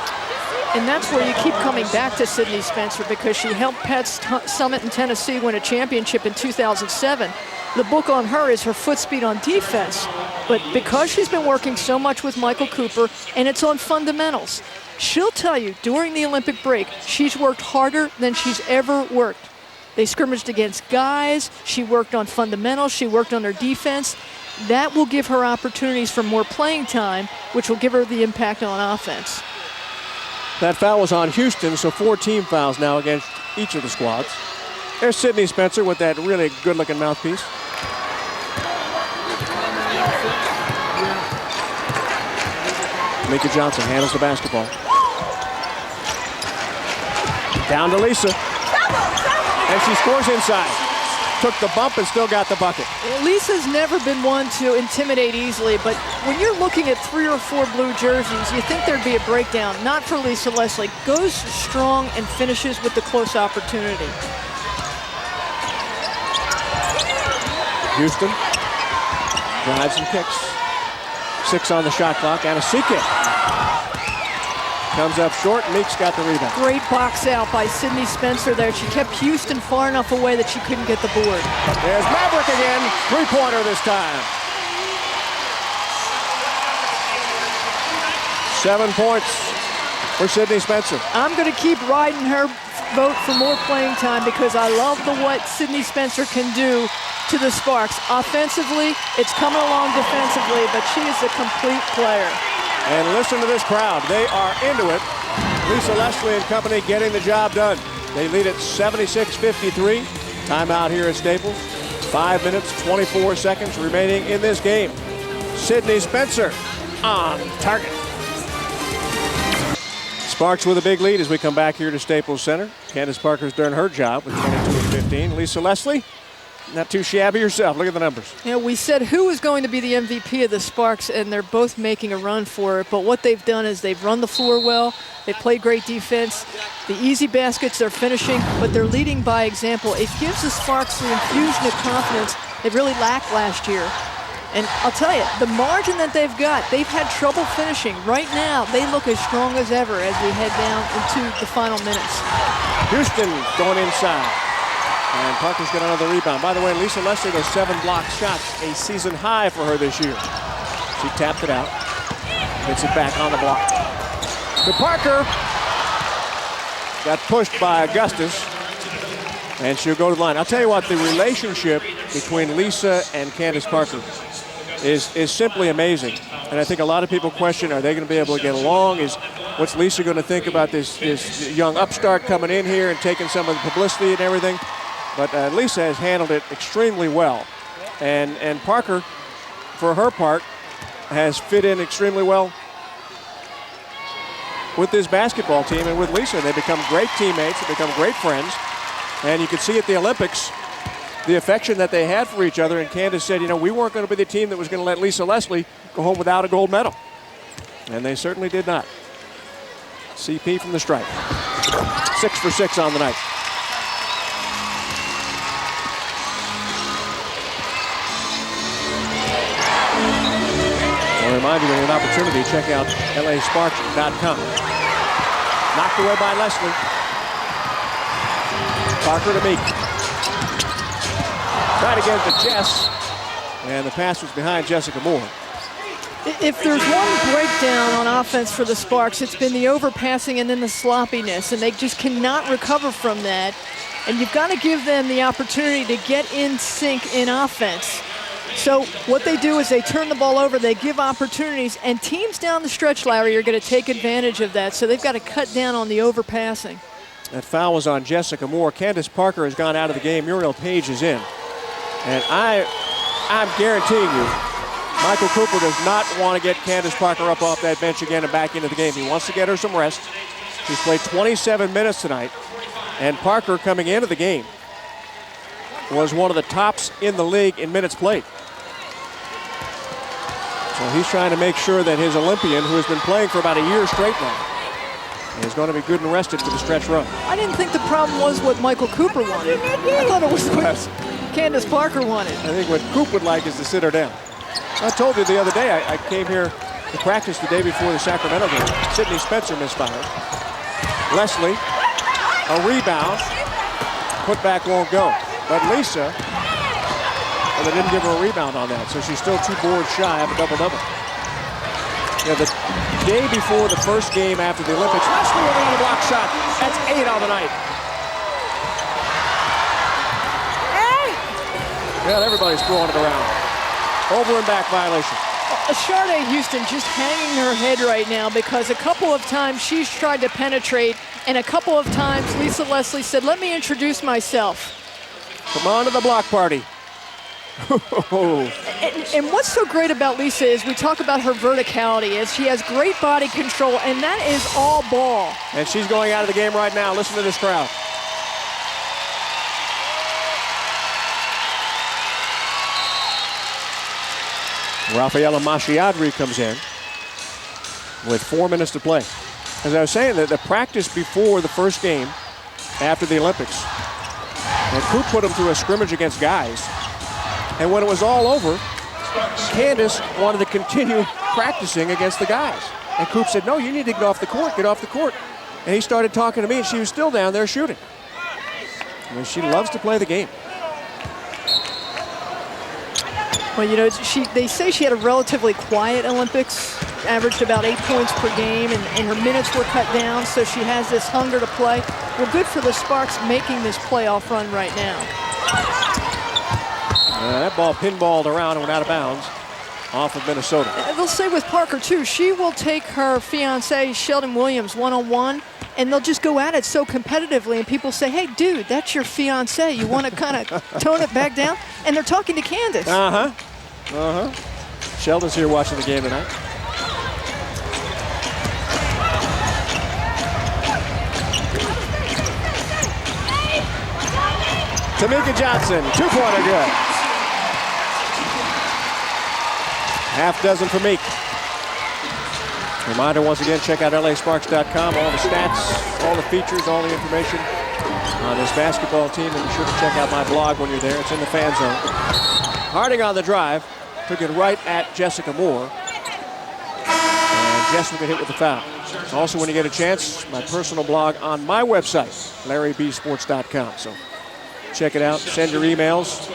And that's where you keep coming back to Sydney Spencer because she helped Pat Summit in Tennessee win a championship in 2007. The book on her is her foot speed on defense. But because she's been working so much with Michael Cooper, and it's on fundamentals, she'll tell you during the Olympic break, she's worked harder than she's ever worked. They scrimmaged against guys. She worked on fundamentals. She worked on her defense. That will give her opportunities for more playing time, which will give her the impact on offense. That foul was on Houston, so 4 team fouls now against each of the squads. There's Sydney Spencer with that really good-looking mouthpiece. Mika Johnson handles the basketball. Down to Lisa. And she scores inside. Took the bump and still got the bucket. Lisa's never been one to intimidate easily, but when you're looking at 3 or 4 blue jerseys, you think there'd be a breakdown. Not for Lisa Leslie. Goes strong and finishes with the close opportunity. Houston drives and kicks. 6 on the shot clock. Anasike comes up short. Meeks got the rebound. Great box out by Sydney Spencer there. She kept Houston far enough away that she couldn't get the board. There's Maverick again. 3-pointer this time. 7 points for Sydney Spencer. I'm going to keep riding her vote for more playing time because I love what Sydney Spencer can do to the Sparks. Offensively, it's coming along defensively, but she is a complete player. And listen to this crowd. They are into it. Lisa Leslie and company getting the job done. They lead at 76-53. Timeout here at Staples. 5 minutes, 24 seconds remaining in this game. Sydney Spencer on target. Sparks with a big lead as we come back here to Staples Center. Candace Parker's done her job with 22-15. Lisa Leslie, not too shabby yourself. Look at the numbers. You know, we said who was going to be the MVP of the Sparks, and they're both making a run for it. But what they've done is they've run the floor well. They play great defense. The easy baskets they're finishing, but they're leading by example. It gives the Sparks the infusion of confidence they really lacked last year. And I'll tell you, the margin that they've got, they've had trouble finishing. Right now, they look as strong as ever as we head down into the final minutes. Houston going inside. And Parker's got another rebound. By the way, Lisa Leslie, those 7 blocked shots, a season high for her this year. She tapped it out. Gets it back on the block. To Parker. Got pushed by Augustus. And she'll go to the line. I'll tell you what, the relationship between Lisa and Candace Parker is simply amazing. And I think a lot of people question, are they going to be able to get along? What's Lisa going to think about this young upstart coming in here and taking some of the publicity and everything? But Lisa has handled it extremely well. And Parker, for her part, has fit in extremely well with this basketball team and with Lisa. They become great teammates. They become great friends. And you could see at the Olympics the affection that they had for each other. And Candace said, you know, we weren't going to be the team that was going to let Lisa Leslie go home without a gold medal. And they certainly did not. CP from the stripe. 6 for 6 on the night. I'll remind you, when you have an opportunity, check out LASparks.com. Knocked away by Leslie. Parker to Meek. Tried to get it to Jess. And the pass was behind Jessica Moore. If there's one breakdown on offense for the Sparks, it's been the overpassing and then the sloppiness, and they just cannot recover from that. And you've got to give them the opportunity to get in sync in offense. So what they do is they turn the ball over, they give opportunities, and teams down the stretch, Larry, are going to take advantage of that. So they've got to cut down on the overpassing. That foul was on Jessica Moore. Candace Parker has gone out of the game. Muriel Page is in. And I'm guaranteeing you, Michael Cooper does not want to get Candace Parker up off that bench again and back into the game. He wants to get her some rest. She's played 27 minutes tonight. And Parker, coming into the game, was one of the tops in the league in minutes played. So he's trying to make sure that his Olympian, who has been playing for about a year straight now, is going to be good and rested for the stretch run. I didn't think the problem was what Michael Cooper wanted. I thought it was what Candace Parker wanted. I think what Coop would like is to sit her down. I told you the other day, I came here to practice the day before the Sacramento game. Sydney Spencer misfired. Leslie, a rebound. Put back won't go. But Lisa, well, they didn't give her a rebound on that, so she's still 2 boards shy of a double-double. Yeah, the day before the first game after the Olympics, Leslie with another block shot. That's 8 on the night. Yeah, everybody's throwing it around. Over and back violation. Sharday Houston just hanging her head right now because a couple of times she's tried to penetrate, and a couple of times Lisa Leslie said, let me introduce myself. Come on to the block party. And what's so great about Lisa is we talk about her verticality, is she has great body control, and that is all ball. And she's going out of the game right now. Listen to this crowd. Rafaela Masciadri comes in with 4 minutes to play. As I was saying, the practice before the first game after the Olympics, and Coop put them through a scrimmage against guys. And when it was all over, Candace wanted to continue practicing against the guys. And Coop said, no, you need to get off the court. And he started talking to me, and she was still down there shooting. I mean, she loves to play the game. Well, you know, they say she had a relatively quiet Olympics, averaged about 8 points per game, and her minutes were cut down, so she has this hunger to play. Well, good for the Sparks making this playoff run right now. That ball pinballed around and went out of bounds off of Minnesota. They'll say with Parker, too, she will take her fiancé, Sheldon Williams, one-on-one, and they'll just go at it so competitively, and people say, hey, dude, that's your fiancé. You want to kind of tone it back down? And they're talking to Candace. Sheldon's here watching the game tonight. Tamika Johnson, 2-pointer good. Half dozen for Meek. Reminder once again, check out LASparks.com. All the stats, all the features, all the information on this basketball team. And be sure to check out my blog when you're there. It's in the fan zone. Harding on the drive. Took it right at Jessica Moore. And Jess will get hit with the foul. Also, when you get a chance, my personal blog on my website, LarryBSports.com. So check it out. Send your emails,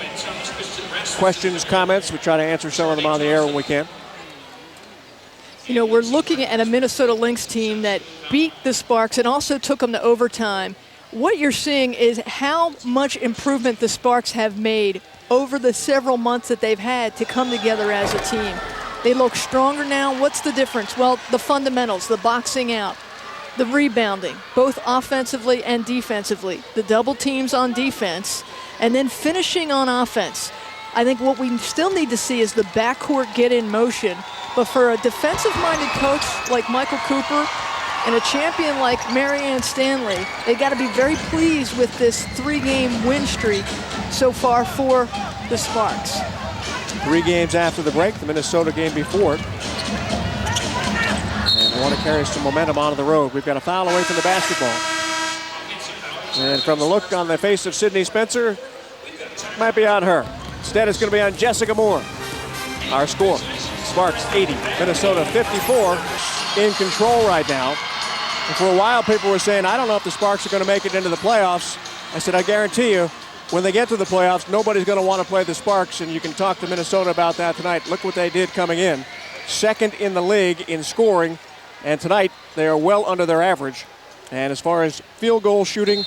questions, comments. We try to answer some of them on the air when we can. You know, we're looking at a Minnesota Lynx team that beat the Sparks and also took them to overtime. What you're seeing is how much improvement the Sparks have made over the several months that they've had to come together as a team. They look stronger now. What's the difference? Well, the fundamentals, the boxing out, the rebounding, both offensively and defensively, the double teams on defense, and then finishing on offense. I think what we still need to see is the backcourt get in motion. But for a defensive-minded coach like Michael Cooper and a champion like Marianne Stanley, they got to be very pleased with this 3-game win streak so far for the Sparks. 3 games after the break, the Minnesota game before it. And we want to carry some momentum onto the road. We've got a foul away from the basketball. And from the look on the face of Sydney Spencer, might be on her. Instead, it's going to be on Jessica Moore. Our score, Sparks 80, Minnesota 54, in control right now. And for a while, people were saying, I don't know if the Sparks are going to make it into the playoffs. I said, I guarantee you, when they get to the playoffs, nobody's going to want to play the Sparks, and you can talk to Minnesota about that tonight. Look what they did coming in. Second in the league in scoring, and tonight they are well under their average. And as far as field goal shooting,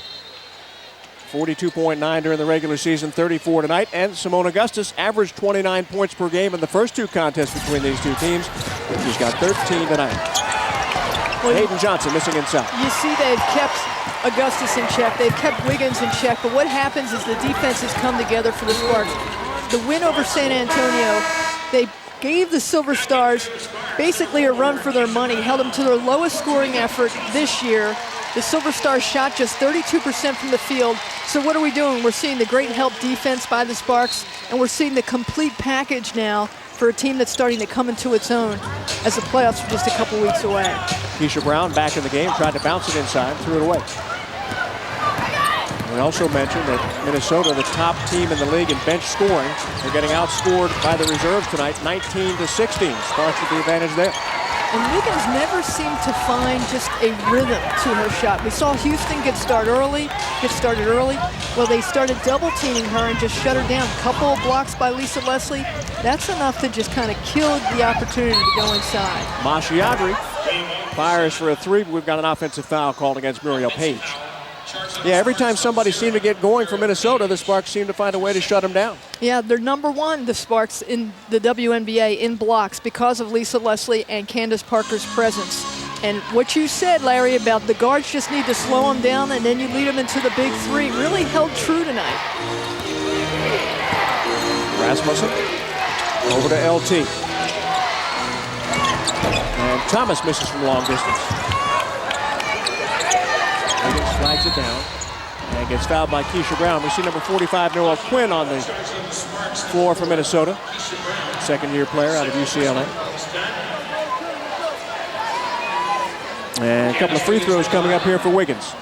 42.9 during the regular season, 34 tonight. And Simone Augustus averaged 29 points per game in the first 2 contests between these 2 teams. She's got 13 tonight. Well, Hayden Johnson missing inside. You see they've kept Augustus in check. They've kept Wiggins in check. But what happens is the defenses come together for the Sparks. The win over San Antonio, they gave the Silver Stars basically a run for their money, held them to their lowest scoring effort this year. The Silver Stars shot just 32% from the field. So what are we doing? We're seeing the great help defense by the Sparks, and we're seeing the complete package now for a team that's starting to come into its own as the playoffs are just a couple weeks away. Keisha Brown back in the game, tried to bounce it inside, threw it away. We also mentioned that Minnesota, the top team in the league in bench scoring, they're getting outscored by the reserves tonight, 19-16. Sparks with the advantage there. And Wiggins never seemed to find just a rhythm to her shot. We saw Houston get started early. Well, they started double teaming her and just shut her down. A couple of blocks by Lisa Leslie. That's enough to just kind of kill the opportunity to go inside. Masciadri fires for a 3. We've got an offensive foul called against Muriel Page. Yeah, every time somebody seemed to get going for Minnesota, the Sparks seemed to find a way to shut them down. Yeah, they're number 1, the Sparks, in the WNBA in blocks because of Lisa Leslie and Candace Parker's presence. And what you said, Larry, about the guards just need to slow them down and then you lead them into the big 3 really held true tonight. Rasmussen over to LT. And Thomas misses from long distance. Wiggins flags it down and gets fouled by Keisha Brown. We see number 45, Noel Quinn, on the floor for Minnesota. Second-year player out of UCLA. And a couple of free throws coming up here for Wiggins.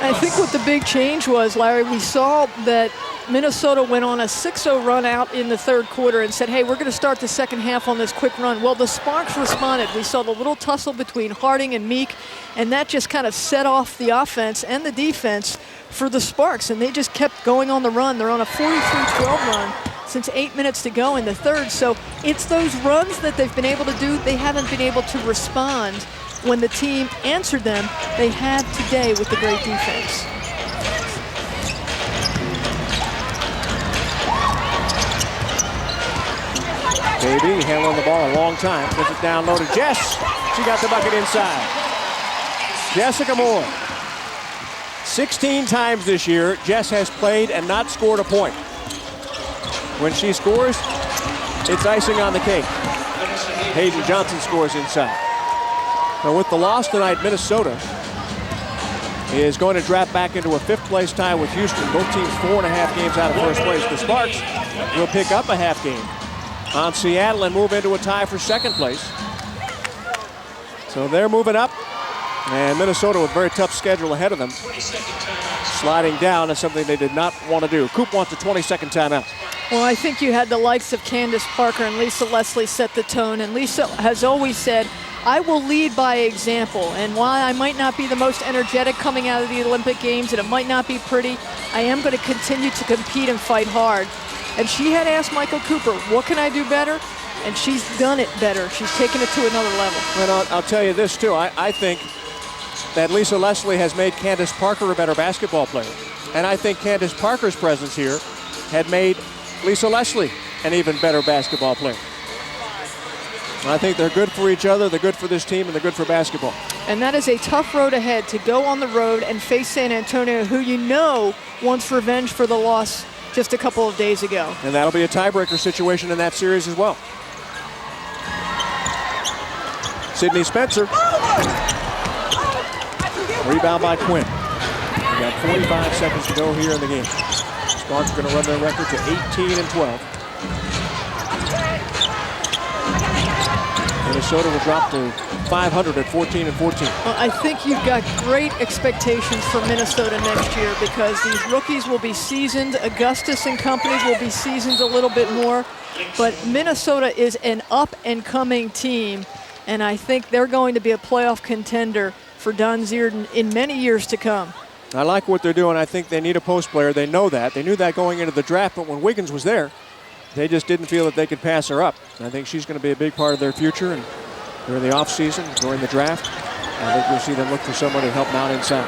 I think what the big change was, Larry, we saw that Minnesota went on a 6-0 run out in the third quarter and said, hey, we're going to start the second half on this quick run. Well, the Sparks responded. We saw the little tussle between Harding and Meek, and that just kind of set off the offense and the defense for the Sparks, and they just kept going on the run. They're on a 43-12 run since 8 minutes to go in the third. So it's those runs that they've been able to do. They haven't been able to respond when the team answered them. They have today with the great defense. Baby handling the ball a long time. Gets it down low to Jess. She got the bucket inside. Jessica Moore. 16 times this year, Jess has played and not scored a point. When she scores, it's icing on the cake. Hayden Johnson scores inside. Now with the loss tonight, Minnesota is going to drop back into a fifth-place tie with Houston. Both teams 4.5 games out of first place. The Sparks will pick up a half game on Seattle and move into a tie for second place. So they're moving up, and Minnesota with a very tough schedule ahead of them. Sliding down is something they did not want to do. Coop wants a 22nd timeout. Well, I think you had the likes of Candace Parker and Lisa Leslie set the tone, and Lisa has always said, I will lead by example, and while I might not be the most energetic coming out of the Olympic Games and it might not be pretty, I am going to continue to compete and fight hard. And she had asked Michael Cooper, what can I do better? And she's done it better. She's taken it to another level. And I'll tell you this, too. I think that Lisa Leslie has made Candace Parker a better basketball player. And I think Candace Parker's presence here had made Lisa Leslie an even better basketball player. I think they're good for each other, they're good for this team, and they're good for basketball. And that is a tough road ahead, to go on the road and face San Antonio, who you know wants revenge for the loss just a couple of days ago. And that'll be a tiebreaker situation in that series as well. Sydney Spencer. Rebound by Quinn. We got 45 seconds to go here in the game. Sparks are going to run their record to 18-12. Minnesota will drop to 500 at 14-14. Well, I think you've got great expectations for Minnesota next year because these rookies will be seasoned. Augustus and company will be seasoned a little bit more. But Minnesota is an up-and-coming team, and I think they're going to be a playoff contender for Don Zierden in many years to come. I like what they're doing. I think they need a post player. They know that. They knew that going into the draft, but when Wiggins was there, they just didn't feel that they could pass her up. I think she's going to be a big part of their future, and during the offseason, during the draft, I think we'll see them look for someone to help them out inside.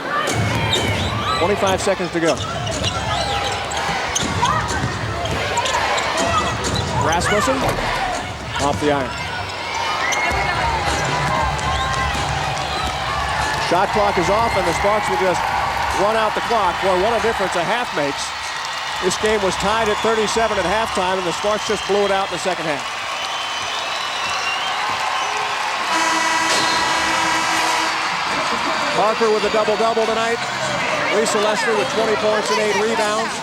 25 seconds to go. Rasmussen off the iron. Shot clock is off, and the Sparks will just run out the clock. Boy, what a difference a half makes. This game was tied at 37 at halftime, and the Sparks just blew it out in the second half. Parker with a double-double tonight. Lisa Leslie with 20 points and 8 rebounds.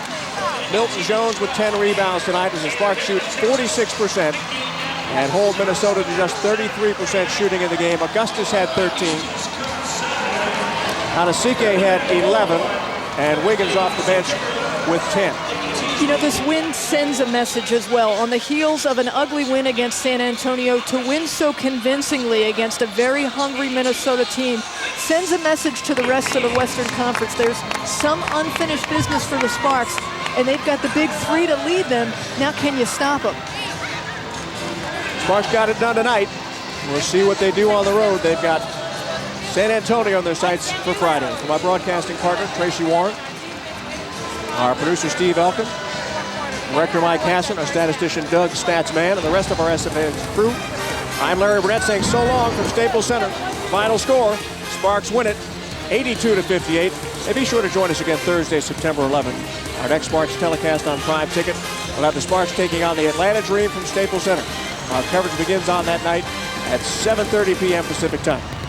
Milton Jones with 10 rebounds tonight as the Sparks shoot 46% and hold Minnesota to just 33% shooting in the game. Augustus had 13. Anasike had 11, and Wiggins off the bench with 10. You know, this win sends a message as well. On the heels of an ugly win against San Antonio, to win so convincingly against a very hungry Minnesota team sends a message to the rest of the Western Conference. There's some unfinished business for the Sparks, and they've got the big three to lead them. Now can you stop them? Sparks got it done tonight. We'll see what they do on the road. They've got San Antonio on their sights for Friday. For my broadcasting partner, Tracy Warren, our producer, Steve Elkin, Director Mike Hassan, our statistician Doug Statsman, and the rest of our SFA crew. I'm Larry Burnett saying so long from Staples Center. Final score, Sparks win it 82-58. And be sure to join us again Thursday, September 11th. Our next Sparks telecast on Prime Ticket will have the Sparks taking on the Atlanta Dream from Staples Center. Our coverage begins on that night at 7:30 p.m. Pacific Time.